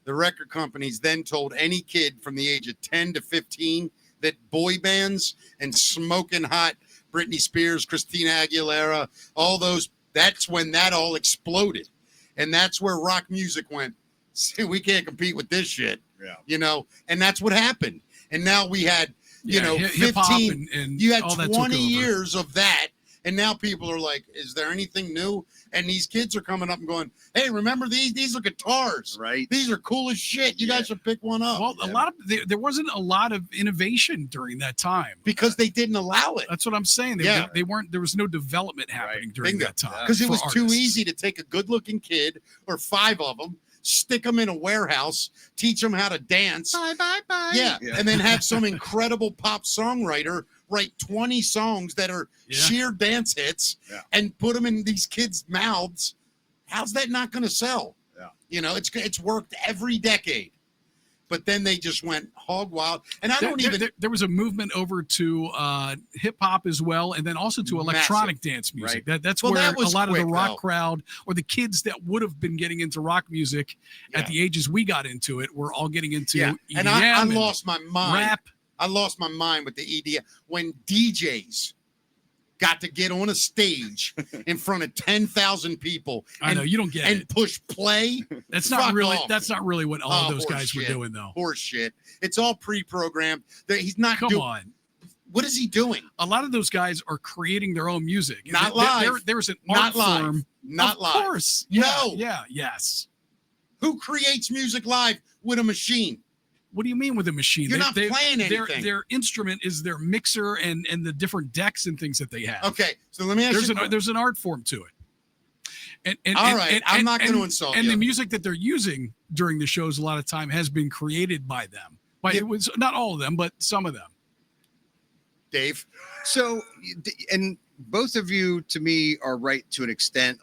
The record companies then told any kid from the age of 10 to 15 that boy bands and smoking hot Britney Spears, Christina Aguilera, all those, that's when that all exploded. And that's where rock music went, see, we can't compete with this shit. Yeah. And that's what happened. And now we had, 15, and you had all that 20 took over. years of that. And now people are like, is there anything new? And these kids are coming up and going, hey, remember these? These are guitars. Right. These are cool as shit. You guys should pick one up. Well, a lot of there wasn't a lot of innovation during that time because they didn't allow it. That's what I'm saying. They weren't. There was no development happening during that time because it was for too artists. easy to take a good-looking kid or 5 of them, stick them in a warehouse, teach them how to dance. Bye. Yeah, and then have some incredible pop songwriter write 20 songs that are sheer dance hits and put them in these kids' mouths. How's that not going to sell? Yeah. It's worked every decade. But then they just went hog wild. And There was a movement over to hip hop as well, and then also to electronic dance music. Right. That's where that a was lot of the quick, rock though. crowd or the kids that would have been getting into rock music at the ages we got into it were all getting into EDM And I lost my mind. rap. I lost my mind with the EDM when DJs got to get on a stage in front of 10,000 people. I know you don't get and it. push play. That's not Fuck really. off. That's not really what all of those horse guys were shit. doing, though. Horse shit. It's all pre-programmed. He's not. Come on. What is he doing? A lot of those guys are creating their own music. Not live. There's an Not art live. form. Not of live. Of course. No. Yeah. Yes. Who creates music live with a machine? What do you mean with a machine? You're not playing anything. Their instrument is their mixer and the different decks and things that they have. Okay, so let me ask you. There's an art form to it. I'm not going to insult and you. the music that they're using during the shows a lot of time has been created by them. It was not all of them, but some of them. Dave. So, and both of you to me are right to an extent.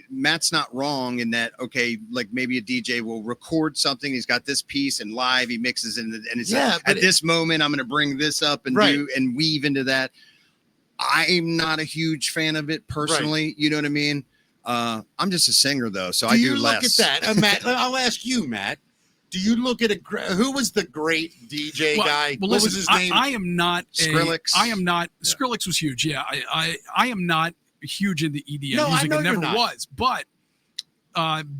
Matt's not wrong in that. Okay, like maybe a DJ will record something. He's got this piece and live he mixes it, and it's at this moment I'm going to bring this up and do and weave into that. I'm not a huge fan of it personally. Right. You know what I mean? I'm just a singer though, so I do less. Look at that, Matt. I'll ask you, Matt. Do you look at who was the great DJ guy? Well, what listen, was his name? I am not Skrillex. I am not. Yeah. Skrillex was huge. Yeah, I am not huge into EDM No, music. I know It never you're not. was. But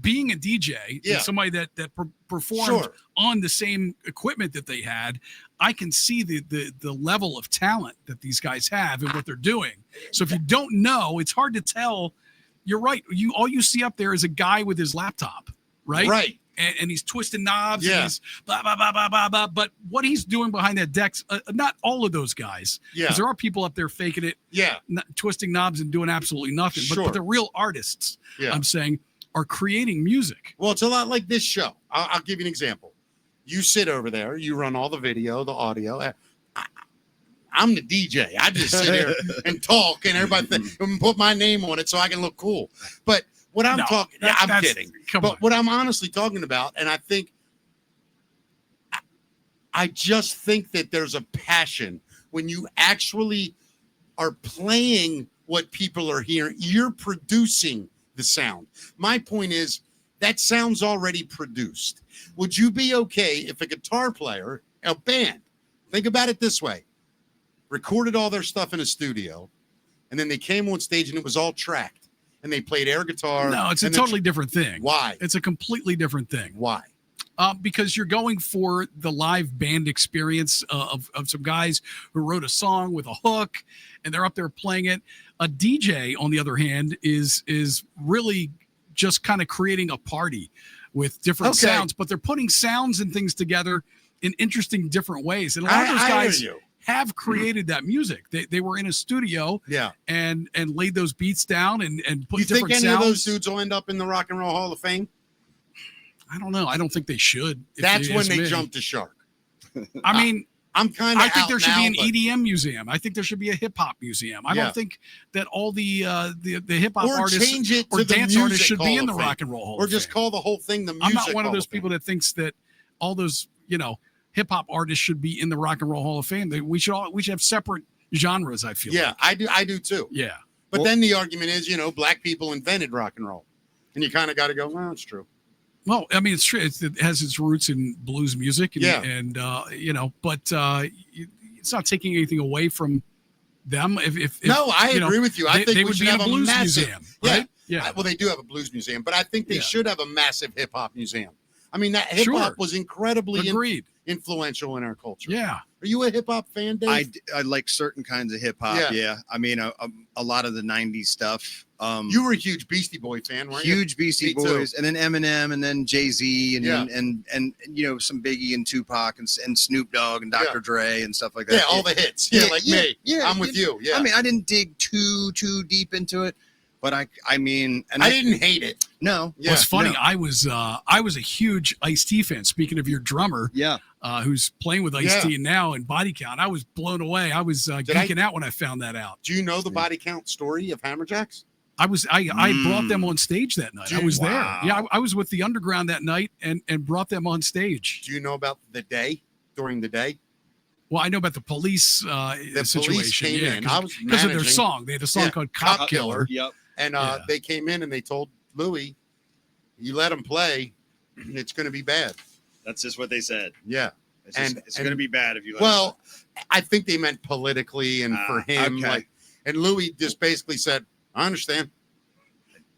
being a DJ and somebody that performed Sure. on the same equipment that they had, I can see the level of talent that these guys have and what they're doing. So if you don't know, it's hard to tell. You're right. All you see up there is a guy with his laptop, right? Right. And he's twisting knobs Yeah. and he's blah, blah, blah, blah, blah, blah. But what he's doing behind that deck's not all of those guys. Yeah. Because there are people up there faking it, Yeah. twisting knobs and doing absolutely nothing. Sure. But the real artists, Yeah. I'm saying, are creating music. Well, it's a lot like this show. I'll give you an example. You sit over there, you run all the video, the audio. I'm the DJ. I just sit here and talk, and everybody put my name on it so I can look cool. But what I'm talking, I'm kidding. But what I'm honestly talking about, and I think, I just think that there's a passion when you actually are playing what people are hearing. You're producing the sound. My point is that sound's already produced. Would you be okay if a guitar player, a band, think about it this way, recorded all their stuff in a studio, and then they came on stage and it was all tracked, and they played air guitar? No, it's a totally different thing. Why? It's a completely different thing. Why? Because you're going for the live band experience of some guys who wrote a song with a hook, and they're up there playing it. A DJ, on the other hand, is really just kind of creating a party with different sounds, but they're putting sounds and things together in interesting different ways. And a lot of those guys have created that music. They were in a studio, and laid those beats down and put different sounds. You think any of those dudes will end up in the Rock and Roll Hall of Fame? I don't know. I don't think they should. That's when they jump the shark. I mean, I'm kind of. I think there should be an EDM museum. I think there should be a hip hop museum. I don't think that all the hip hop artists change it or to the dance Music artists should be Hall in the of Fame. Rock and Roll Hall Or of just Fame. call the whole thing the Music. I'm not one of Hall those Fame. people that thinks that all those hip hop artists should be in the Rock and Roll Hall of Fame. We should have separate genres. I feel. Yeah, like. I do too. Yeah. But then the argument is, black people invented rock and roll, and you kind of got to go, well, it's true. Well, I mean, it's true. It has its roots in blues music, and but it's not taking anything away from them. If no, I agree with you. I think they we would should be in have a blues massive museum, right? Yeah. Well, they do have a blues museum, but I think they should have a massive hip hop museum. I mean, that hip hop was incredibly influential in our culture. Yeah. Are you a hip hop fan, Dave? I like certain kinds of hip hop. Yeah. I mean, a lot of the '90s stuff. You were a huge Beastie Boy fan, weren't you? Huge Beastie Boys, and then Eminem, and then Jay-Z, and some Biggie and Tupac and Snoop Dogg and Dr. Dre and stuff like that. Yeah, all the hits. Yeah, like me. Yeah, I'm with you. Yeah. I mean, I didn't dig too deep into it, but I mean, and I didn't hate it. No. Yeah, it's funny. No. I was a huge Ice-T fan. Speaking of your drummer, who's playing with Ice-T now in Body Count, I was blown away. I was geeking out when I found that out. Do you know the Body Count story of Hammerjacks? I brought them on stage that night. I was there. Yeah, I was with the Underground that night and brought them on stage. Do you know about during the day? Well, I know about the police the situation. Police came in. I was because of their song. They had a song called Cop Killer. Yep. And they came in and they told Louis, you let him play, it's going to be bad. That's just what they said. Yeah. It's going to be bad if you let him play. I think they meant politically and for him. Okay. And Louis just basically said, I understand.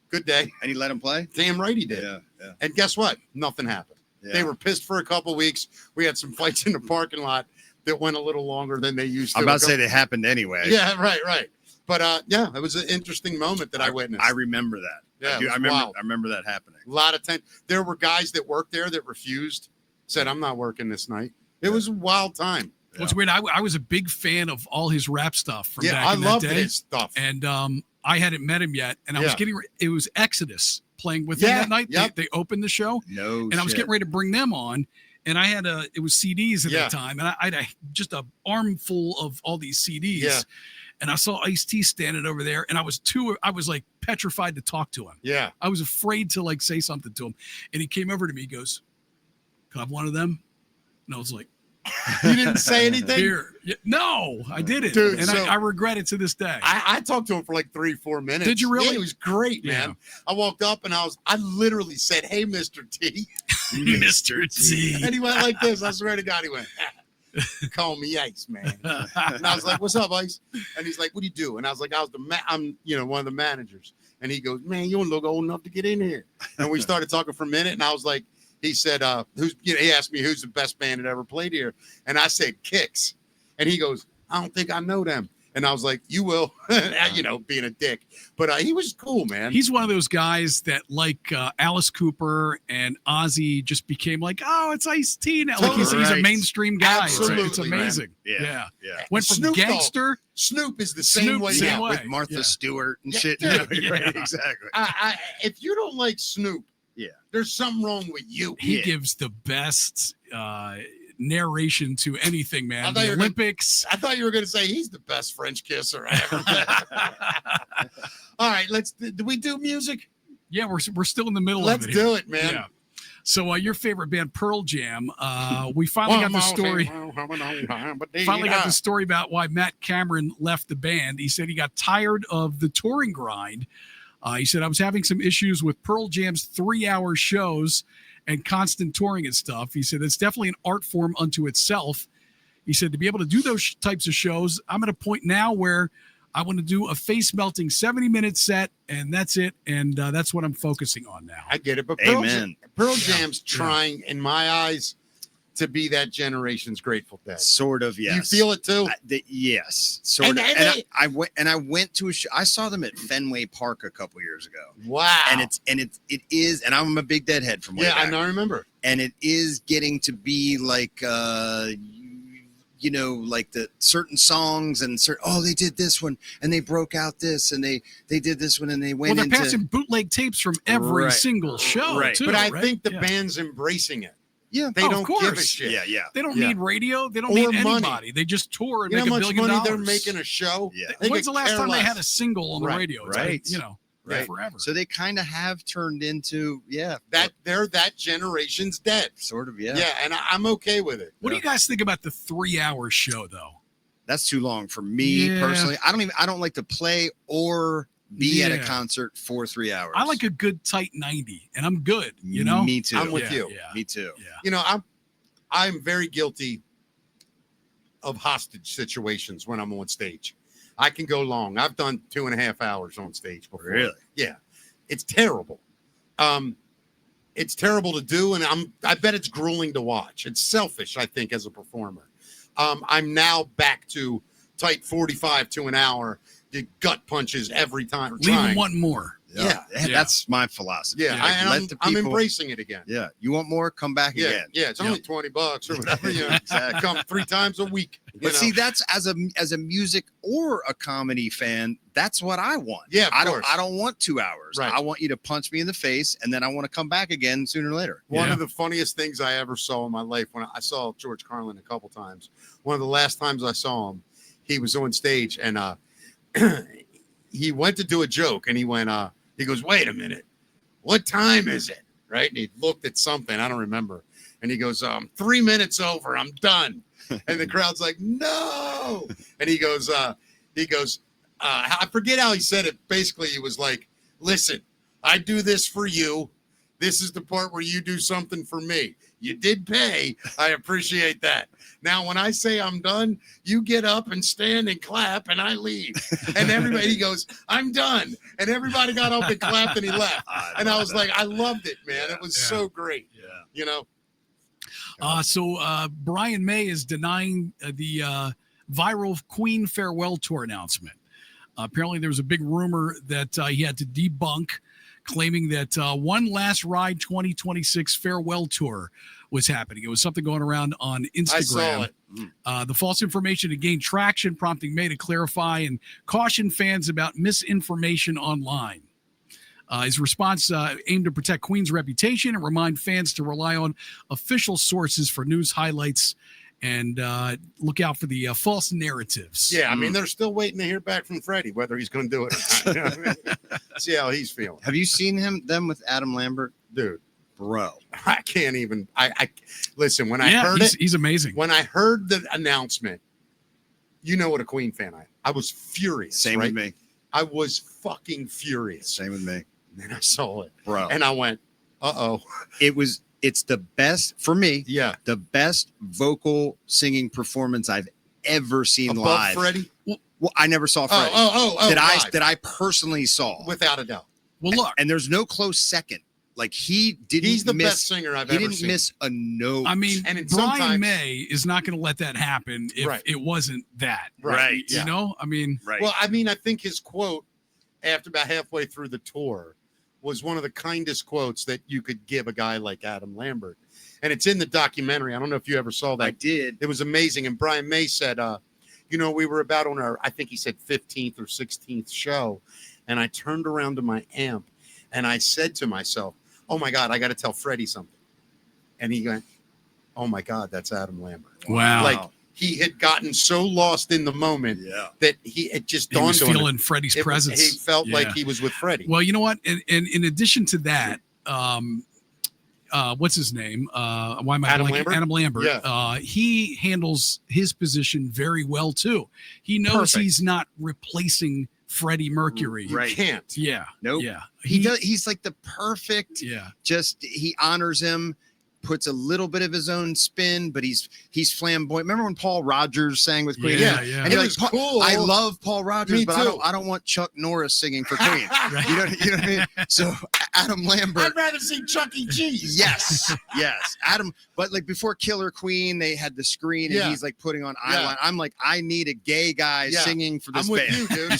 Good day. And he let him play? Damn right he did. Yeah. And guess what? Nothing happened. Yeah. They were pissed for a couple of weeks. We had some fights in the parking lot that went a little longer than they used to. I'm about to say they happened anyway. Yeah, right. But it was an interesting moment that I witnessed. I remember that. Yeah, I remember that happening. A lot of time. There were guys that worked there that refused, said, I'm not working this night. It was a wild time. What's weird, I was a big fan of all his rap stuff from back I in loved that day. his stuff. And I hadn't met him yet. And I was it was Exodus playing with him that night. Yep. They opened the show. I was getting ready to bring them on. And I had it was CDs at that time. And I had just a armful of all these CDs. Yeah. And I saw Ice-T standing over there. And I was like petrified to talk to him. Yeah. I was afraid to say something to him. And he came over to me. He goes, can I have one of them? And I was like, You didn't say anything? Here. No, I didn't. Dude, and so- I regret it to this day. I talked to him for like 3-4 minutes. Did you really? Yeah, he was great, man. I walked up and I literally said, "Hey, Mr. T." Mr. T. And he went like this. I swear to God, he went, "Call me Ice, man." And I was like, "What's up, Ice?" And he's like, "What do you do?" And I was like, I'm one of the managers. And he goes, "Man, you don't look old enough to get in here." And we started talking for a minute. And I was like, he said, he asked me who's the best band that ever played here. And I said, Kicks. And he goes, "I don't think I know them." And I was like, "You will," being a dick. But he was cool, man. He's one of those guys that, like Alice Cooper and Ozzy, just became like, "Oh, it's Ice-T now." Like he's a mainstream guy. Absolutely, it's amazing. Yeah. Went from Snoop Dogg. gangster. Snoop is the same way same now. way. With Martha Stewart and shit. Yeah. Right, exactly. If you don't like Snoop, there's something wrong with you. He gives the best narration to anything, man. The Olympics. I thought you were going to say he's the best French kisser I ever met. All right, do we do music? Yeah, we're still in the middle Let's of it. do it, man. Yeah. So your favorite band, Pearl Jam, we finally got the story. Finally got the story about why Matt Cameron left the band. He said he got tired of the touring grind. He said, "I was having some issues with Pearl Jam's 3-hour shows and constant touring and stuff." He said, "It's definitely an art form unto itself." He said, "To be able to do those types of shows, I'm at a point now where I want to do a face-melting 70-minute set, and that's it. And that's what I'm focusing on now." I get it. But Amen. Pearl Jam's trying, in my eyes, to be that generation's Grateful Dead. Sort of, yes. You feel it too? Yes, sort And- of. and And I went to a show. I saw them at Fenway Park a couple years ago. Wow. And it is, and I'm a big Deadhead from way back. I know, I remember. And it is getting to be like, like the certain songs and they did this one and they broke out this and they did this one and they went they're into passing bootleg tapes from every single show, Right. too. But I right? think the Yeah. band's embracing it. Yeah, They Oh, of don't give a course. shit. Yeah. They don't Yeah. need radio. They don't Or need money. anybody. They just tour and You know make how $1 much billion. money they're making a show? Yeah. They When's the could last care time they less. had a single on the Right, radio? It's right. been, Right. forever. So they kind of have turned into That they're that generation's dead. sort of Yeah, and I'm okay with it. What do you guys think about the 3-hour show, though? That's too long for me Yeah. personally. I don't like to play or be at a Yeah. concert for 3 hours. I like a good tight 90, and I'm good. You know, Me too. I'm with Yeah, you. yeah. Me too. Yeah. I'm very guilty of hostage situations when I'm on stage. I can go long. I've done 2.5 hours on stage before. Really? Yeah. It's terrible. It's terrible to do, and I bet it's grueling to watch. It's selfish, I think, as a performer. I'm now back to tight 45 to an hour, the gut punches every time. Leave them wanting more. Yeah. That's my philosophy. Yeah, Like, and I'm embracing it again. Yeah, you want more? Come back Yeah, again. yeah, it's only $20 or whatever. You know, Exactly. come 3 times a week. But see, that's as a music or a comedy fan, that's what I want. Yeah, of I course. don't want 2 hours. Right. I want you to punch me in the face, and then I want to come back again sooner or later. One Yeah. of the funniest things I ever saw in my life, when I saw George Carlin a couple times. One of the last times I saw him, he was on stage and he went to do a joke and he goes, "Wait a minute, what time is it?" Right? And he looked at something, I don't remember. And he goes, 3 minutes over, I'm done. And the crowd's like, "No." And he goes, I forget how he said it. Basically, he was like, "Listen, I do this for you. This is the part where you do something for me. You did pay. I appreciate that. Now, when I say I'm done, you get up and stand and clap, and I leave." And everybody, he goes, "I'm done." And everybody got up and clapped, and he left. And I was like, I loved it, man. It was so great. Yeah. You know? So Brian May is denying the viral Queen farewell tour announcement. Apparently, there was a big rumor that he had to debunk, claiming that One Last Ride 2026 farewell tour was happening. It was something going around on Instagram. I saw it. The false information had gained traction, prompting May to clarify and caution fans about misinformation online. His response aimed to protect Queen's reputation and remind fans to rely on official sources for news highlights and look out for the false narratives. Yeah, I mean, they're still waiting to hear back from Freddie, whether he's going to do it or not. You know what I mean? See how he's feeling. Have you seen them with Adam Lambert? Dude, bro. I can't even. I listen when I heard he's amazing. When I heard the announcement, you know what a Queen fan I was furious. Same with me. I was fucking furious. Same with me. And then I saw it, bro, and I went, "Uh-oh." It's the best for me. Yeah, the best vocal singing performance I've ever seen above live. Freddie? Well, I never saw Freddie. That I personally saw, without a doubt. Well, look, and there's no close second. Like he's the best singer I've ever seen. He didn't miss a note. I mean, and Brian May is not going to let that happen if Right. it wasn't that. Right. You know, I mean, Well, I mean, I think his quote after about halfway through the tour was one of the kindest quotes that you could give a guy like Adam Lambert. And it's in the documentary. I don't know if you ever saw that. I did. It was amazing. And Brian May said, you know, we were about on our, I think he said 15th or 16th show. And I turned around to my amp and I said to myself, oh my God, I got to tell Freddie something. And he went, oh my God, that's Adam Lambert. Wow. Like he had gotten so lost in the moment that it just dawned on him. He was feeling Freddie's presence. He felt like he was with Freddie. Well, you know what? And in addition to that, what's his name? Why am I Adam blanking? Lambert? Adam Lambert. Yeah. He handles his position very well too. He knows he's not replacing Freddie Mercury. You can't. Yeah. Nope. Yeah. He does. He's like the perfect. Yeah. Just he honors him, puts a little bit of his own spin, but he's flamboyant. Remember when Paul Rogers sang with Queen? Yeah. And you're It like, was cool. I love Paul Rogers, Me but too. I don't want Chuck Norris singing for Queen. You know what I mean? So Adam Lambert. I'd rather see Chuck E. Cheese. Yes. Adam, but like before Killer Queen, they had the screen and he's like putting on eyeliner. I'm like, I need a gay guy singing for this I'm with band. you, dude. I'm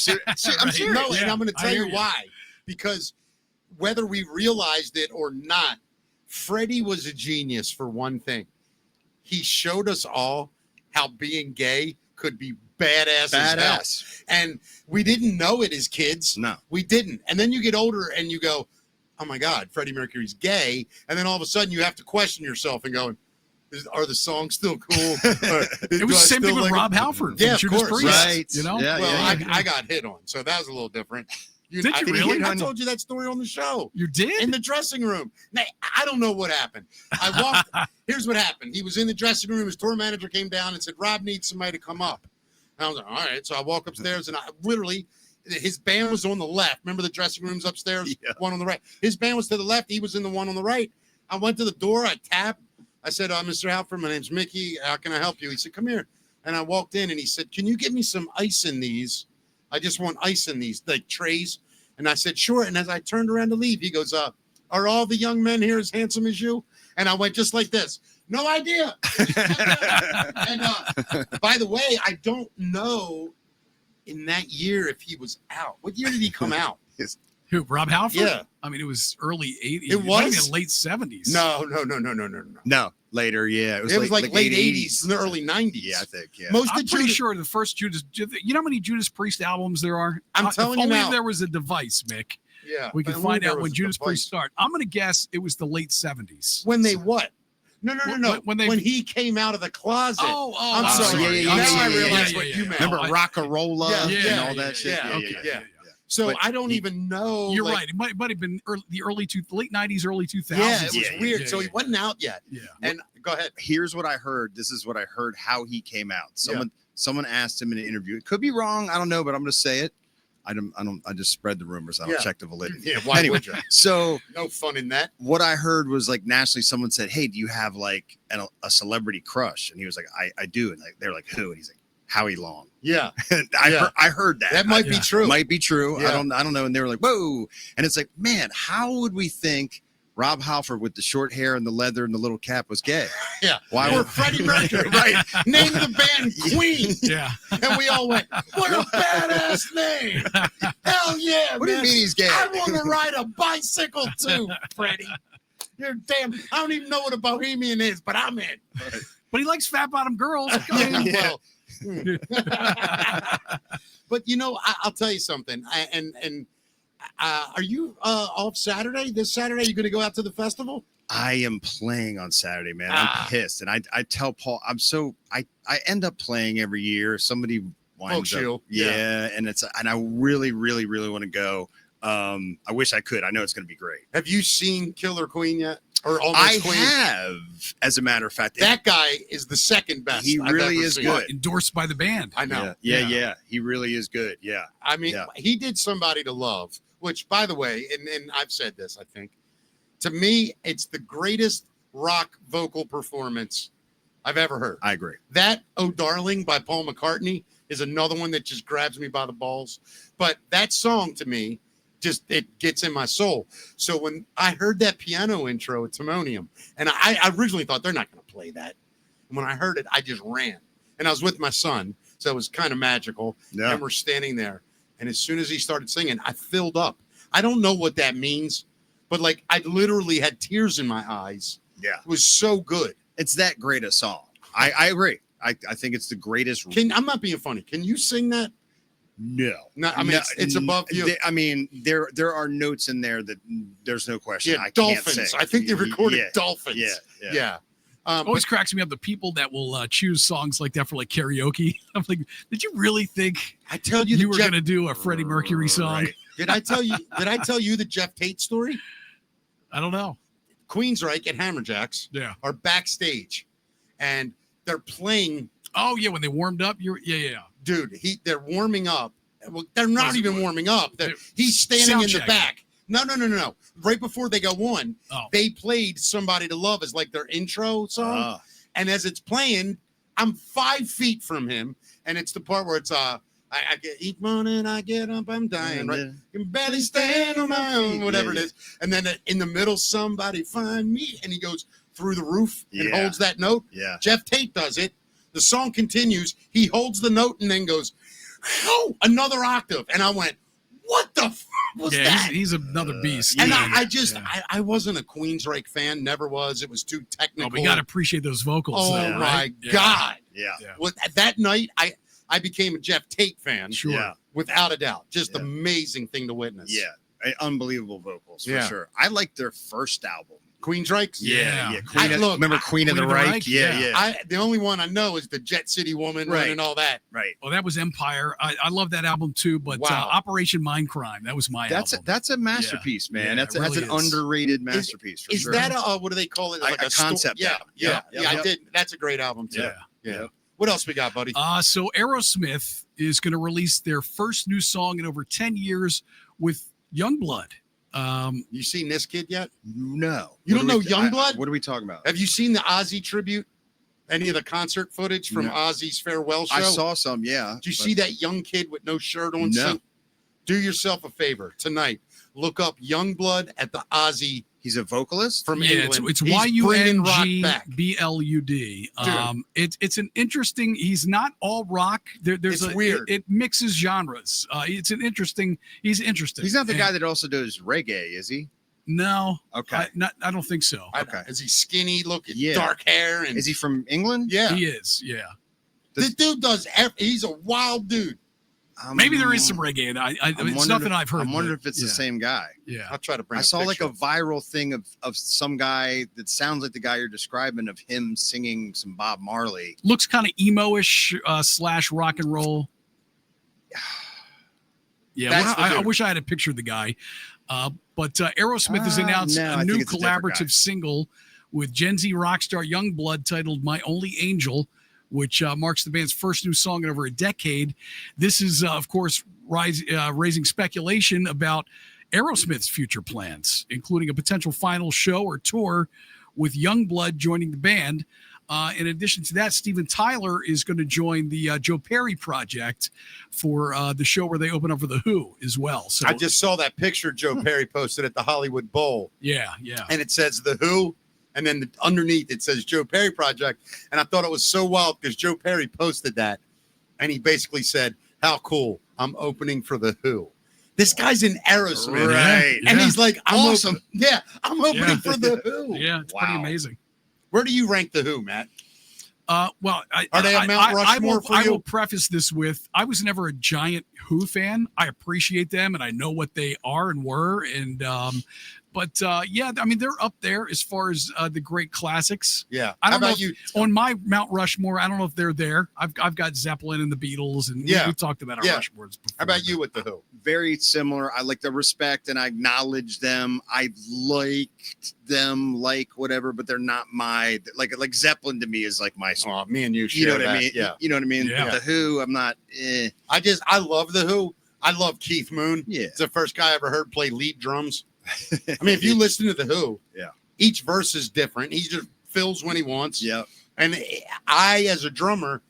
serious. No, and I'm going to tell you why. Because whether we realized it or not, Freddie was a genius for one thing. He showed us all how being gay could be badass. As hell. And we didn't know it as kids. No. We didn't. And then you get older and you go, oh my God, Freddie Mercury's gay. And then all of a sudden you have to question yourself and go, are the songs still cool? It was the same thing with Rob Halford. Yeah, of Judas course. Priest, Right. You know? Well, I got hit on, so that was a little different. Did you really? I told you that story on the show. You did? In the dressing room. Now, I don't know what happened. I walked. Here's what happened. He was in the dressing room. His tour manager came down and said, Rob needs somebody to come up. And I was like, all right. So I walk upstairs and I literally, his band was on the left. Remember the dressing rooms upstairs? Yeah. One on the right. His band was to the left. He was in the one on the right. I went to the door. I tapped. I said, Mr. Halford, my name's Mickey. How can I help you? He said, come here. And I walked in and he said, can you give me some ice in these? I just want ice in these, like trays. And I said, sure. And as I turned around to leave, he goes, are all the young men here as handsome as you? And I went just like this. No idea. And by the way, I don't know in that year if he was out. What year did he come out? Who, Rob Halford? Yeah. I mean, it was early 80s. It was? Late 70s. No. No, later, yeah. It was like late 80s, the early 90s. Yeah, I think, yeah. I'm pretty sure the first Judas, you know how many Judas Priest albums there are? I'm telling you if only now. there was a device, Mick. Yeah. We could if find only there out when was a Judas device. Priest started. I'm going to guess it was the late 70s. When they what? No. When he came out of the closet. I'm sorry. Yeah. Now I realize yeah, what yeah. you meant. Remember Rock-a-Rolla and all that shit? Yeah. So I don't even know. You're right. It might have been late 90s, early 2000s. Yeah, it was weird. Yeah, so he wasn't out yet. Yeah. And go ahead. Here's what I heard. This is what I heard how he came out. Someone asked him in an interview. It could be wrong. I don't know, but I'm going to say it. I just spread the rumors. I don't check the validity. Yeah, why would you? So no fun in that. What I heard was like nationally, someone said, "Hey, do you have like a celebrity crush?" And he was like, "I do." And they're like, "Who?" And he's like, "Howie Long." Yeah, I heard that. That might be true. Might be true. Yeah. I don't know. And they were like, "Whoa!" And it's like, man, how would we think Rob Halford with the short hair and the leather and the little cap was gay? Yeah. Why? Or Freddie Mercury, right? Name the band Queen. Yeah. And we all went, what a badass name. Hell yeah, What do you man. mean he's gay? I want to ride a bicycle too, Freddie. You're damn. I don't even know what a bohemian is, but I'm in. But he likes fat bottom girls. Yeah. But you know, I'll tell you something. Are you off Saturday? This Saturday, you going to go out to the festival? I am playing on Saturday, man. I'm pissed, and I tell Paul I end up playing every year. Somebody winds up, and I really want to go. I wish I could. I know it's going to be great. Have you seen Killer Queen yet? or Almost I Queen? have, as a matter of fact. That guy is the second best. He I've really ever is seen. good. Endorsed by the band. I know. Yeah. He really is good. Yeah. I mean, Yeah. he did Somebody to Love, which, by the way, and I've said this, I think, to me, it's the greatest rock vocal performance I've ever heard. I agree. That Oh Darling by Paul McCartney is another one that just grabs me by the balls. But that song to me, just it gets in my soul. So when I heard that piano intro at Timonium, and I originally thought they're not going to play that. And when I heard it, I just ran. And I was with my son, so it was kind of magical. Yeah. And we're standing there. And as soon as he started singing, I filled up. I don't know what that means, but like I literally had tears in my eyes. Yeah. It was so good. It's that great a song. I agree. I think it's the greatest. I'm not being funny. Can you sing that? No. I mean, it's above you. I mean, there are notes in there that there's no question. Yeah, I dolphins. Can't sing. I think they recorded dolphins. Yeah. Always cracks me up the people that will choose songs like that for like karaoke. I'm like, did you really think I tell you were going to do a Freddie Mercury song? Right. Did I tell you the Jeff Tate story? I don't know. Queensryche at Hammerjacks are backstage, and they're playing. Oh yeah, when they warmed up, Dude, they're warming up. Well, they're not even warming up. He's standing in the back. No. Right before they go on, they played Somebody to Love as like their intro song. And as it's playing, I'm 5 feet from him, and it's the part where it's I get each morning I get up, I'm dying, right? Can barely stand on my own, whatever it is. And then in the middle, somebody find me, and he goes through the roof and holds that note. Yeah. Jeff Tate does it. The song continues. He holds the note and then goes, oh, another octave. And I went, what the f was that? He's another beast. And I wasn't a Queensryche fan, never was. It was too technical. Oh, we got to appreciate those vocals. Oh, though, my right? God. Yeah. Well, that night, I became a Jeff Tate fan. Sure. Yeah. Without a doubt. Just amazing thing to witness. Yeah. Unbelievable vocals, for Yeah. sure. I like their first album. Queensryche? Yeah. Remember Queen of the Reich? Yeah. The only one I know is the Jet City Woman and all that. Right. Well, that was Empire. I love that album too, but Operation Mindcrime, that was my album. That's a masterpiece, man. Yeah, that's it really an underrated masterpiece. Is that what do they call it? Like a concept album. Yeah. I did. That's a great album too. Yeah. What else we got, buddy? So Aerosmith is going to release their first new song in over 10 years with Youngblood. You seen this kid yet? No. You don't know Youngblood? What are we talking about? Have you seen the Ozzy tribute? Any of the concert footage from Ozzy's farewell show? I saw some, yeah. Did you see that young kid with no shirt on? No. Do yourself a favor tonight. Look up Youngblood at the Ozzy. He's a vocalist from England. It's He's bringing rock back. YUNGBLUD. It's an interesting. He's not all rock. There's weird. It mixes genres. It's an interesting. He's interesting. He's not the guy that also does reggae, is he? No. Okay. I don't think so. Okay. Is he skinny looking, dark hair? And is he from England? Yeah, he is. Yeah. This dude does. He's a wild dude. Maybe there is some reggae, and it's nothing I've heard. I'm wondering if it's the same guy. Yeah, I'll try to bring. I saw like a viral thing of some guy that sounds like the guy you're describing, of him singing some Bob Marley. Looks kind of emo-ish / rock and roll. Yeah, I wish I had a picture of the guy. But Aerosmith has announced a new collaborative single with Gen Z rock star Youngblood titled "My Only Angel," which marks the band's first new song in over a decade. This is, of course, raising speculation about Aerosmith's future plans, including a potential final show or tour with Youngblood joining the band. In addition to that, Steven Tyler is going to join the Joe Perry project for the show where they open up for The Who as well. So I just saw that picture Joe Perry posted at the Hollywood Bowl. Yeah. And it says The Who. And then underneath it says Joe Perry Project. And I thought it was so wild because Joe Perry posted that. And he basically said, how cool. I'm opening for The Who. This guy's in Aerosmith. Right. And he's like, I'm awesome. I'm opening for The Who. Yeah, it's pretty amazing. Where do you rank The Who, Matt? Well, are they at Mount Rushmore for you? I will preface this with, I was never a giant Who fan. I appreciate them and I know what they are and were. And But yeah, I mean, they're up there as far as the great classics. Yeah. I don't How know about you? on my Mount Rushmore. I don't know if they're there. I've got Zeppelin and the Beatles, and Yeah. we've talked about our Rushmores before. How about you with the Who? Very similar. I like the respect and I acknowledge them. I liked them, like whatever, but they're not my like Zeppelin to me is like my. Oh, me and you. You know share what I that. mean? Yeah. You know what I mean? Yeah. The Who, I'm not. I love the Who. I love Keith Moon. Yeah. It's the first guy I ever heard play lead drums. I mean, if you listen to the Who, yeah, each verse is different. He just fills when he wants. Yeah. And I, as a drummer,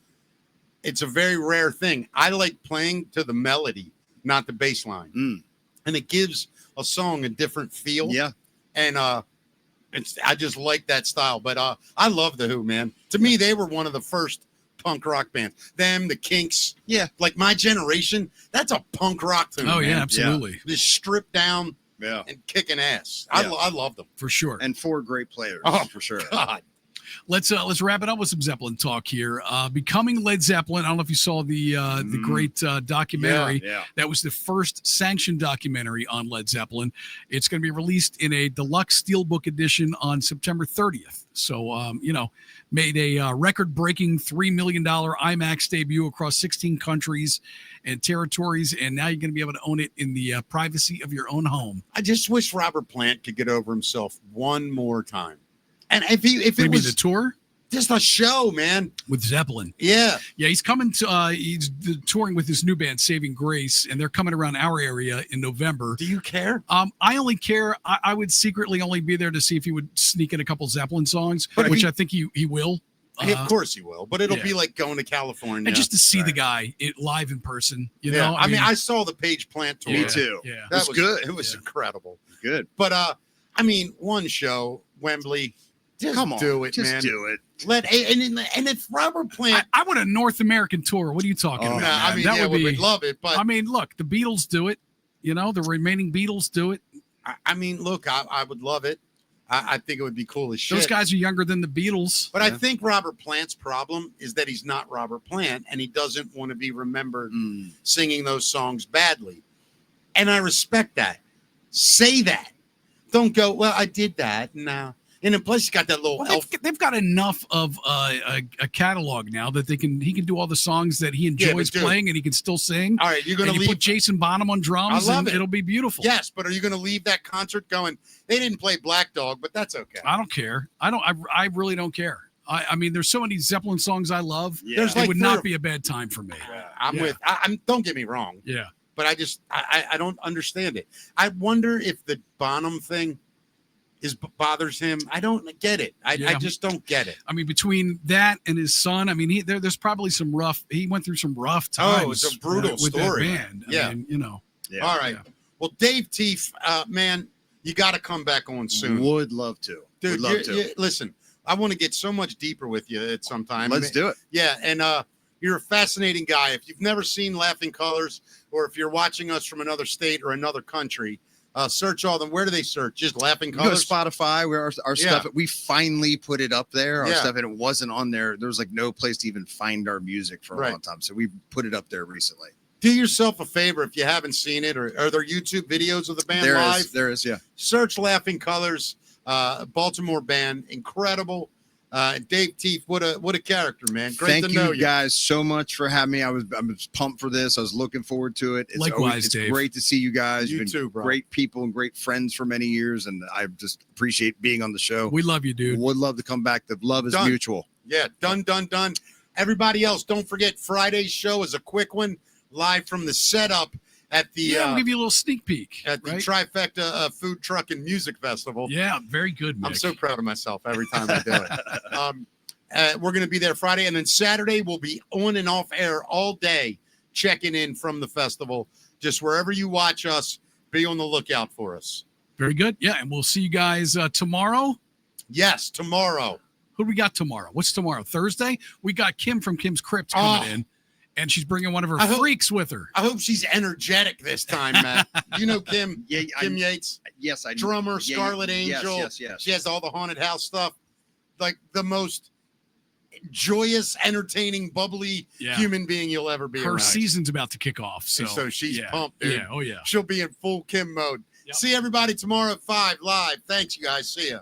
it's a very rare thing. I like playing to the melody, not the bass line. And it gives a song a different feel. Yeah. And I just like that style. But I love the Who, man. To me, they were one of the first punk rock bands. Them, the Kinks. Yeah. Like my generation, that's a punk rock tune. Oh, man. yeah, absolutely. Just stripped down. Yeah. And kicking ass. Yeah. I love them. For sure. And 4 great players. Oh, for sure. God. Let's wrap it up with some Zeppelin talk here. Becoming Led Zeppelin. I don't know if you saw the great documentary. Yeah. That was the first sanctioned documentary on Led Zeppelin. It's going to be released in a deluxe steelbook edition on September 30th. So made a record-breaking $3 million IMAX debut across 16 countries and territories, and now you're going to be able to own it in the privacy of your own home. I just wish Robert Plant could get over himself one more time. And if it Maybe was the tour just a show, man, with Zeppelin. Yeah. He's coming to he's touring with his new band Saving Grace, and they're coming around our area in November. Do you care? I only care. I would secretly only be there to see if he would sneak in a couple Zeppelin songs, But which I think he will. Of course he will, but it'll yeah. be like going to California And just to see the guy live in person, you Yeah. know. I mean, I saw the Page Plant tour. Me too. Yeah. That was good. It was incredible. Good. But I mean, one show, Wembley. Just Come on, do it, just man. do it. And if Robert Plant, I want a North American tour. What are you talking about? no, I man? mean, that yeah, would be. we'd love it, but I mean, look, the Beatles do it. You know, the remaining Beatles do it. I mean, look, I would love it. I think it would be cool as shit. Those guys are younger than the Beatles. But I think Robert Plant's problem is that he's not Robert Plant and he doesn't want to be remembered singing those songs badly. And I respect that. Say that. Don't go, well, I did that. No. And then plus he's got that little elf. They've got enough of a catalog now that he can do all the songs that he enjoys dude. playing and he can still sing. All right, you're going to And leave. put Jason Bonham on drums. I love and it. It'll be beautiful. Yes, but are you going to leave that concert going, they didn't play Black Dog, but that's okay. I don't care. I really don't care. I mean, there's so many Zeppelin songs I love. Yeah. There's It like would three or- not be a bad time for me. I'm Yeah. with, I'm don't get me wrong, Yeah. but I don't understand it. I wonder if the Bonham thing bothers him. I don't get it. I just don't get it. I mean, between that and his son, I mean, there's probably some rough. He went through some rough times. Oh, it's a brutal with story. that band. Yeah. I mean, you know. Yeah. All right. Yeah. Well, Dave Tieff, man, you got to come back on soon. Would love to. Dude, Would love to. listen, I want to get so much deeper with you at some time. Let's do it. Yeah, and you're a fascinating guy. If you've never seen Laughing Colors, or if you're watching us from another state or another country, search all them. Where do they search? Just Laughing We go to Colors? Spotify where our Yeah. stuff, we finally put it up there. Our Yeah. stuff, and it wasn't on there. There was like no place to even find our music for a Right. long time. So we put it up there recently. Do yourself a favor if you haven't seen it, or are there YouTube videos of the band live? There is, yeah. Search Laughing Colors, Baltimore band, incredible. Dave Tieff, what a character, man. Great Thank to know you guys so much for having me. I was pumped for this. I was looking forward to it. Likewise, it's Dave. great to see you guys. You You've been too, bro. Great people and great friends for many years, and I just appreciate being on the show. We love you, dude. Would love to come back. The love is Done. mutual. Yeah, done. Everybody else, don't forget Friday's show is a quick one, live from the setup at the Yeah, we'll give you a little sneak peek. at the right? Trifecta Food Truck and Music Festival. Yeah, very good, Mick. I'm so proud of myself every time I do it. We're going to be there Friday, and then Saturday we'll be on and off air all day, checking in from the festival. Just wherever you watch us, be on the lookout for us. Very good. Yeah, and we'll see you guys tomorrow. Yes, tomorrow. Who do we got tomorrow? What's tomorrow? Thursday? We got Kim from Kim's Crypt coming in, and she's bringing one of her freaks with her. I hope she's energetic this time, Matt. You know Kim? Yeah, Kim Yates? Yes, I Drummer, yeah, Scarlet yes, Angel. Yes. She has all the haunted house stuff. Like the most joyous, entertaining, bubbly Yeah. human being you'll ever be Her around. season's about to kick off. So, So she's yeah. pumped, dude. Yeah, oh yeah. She'll be in full Kim mode. See everybody tomorrow at 5 live. Thanks, you guys. See ya.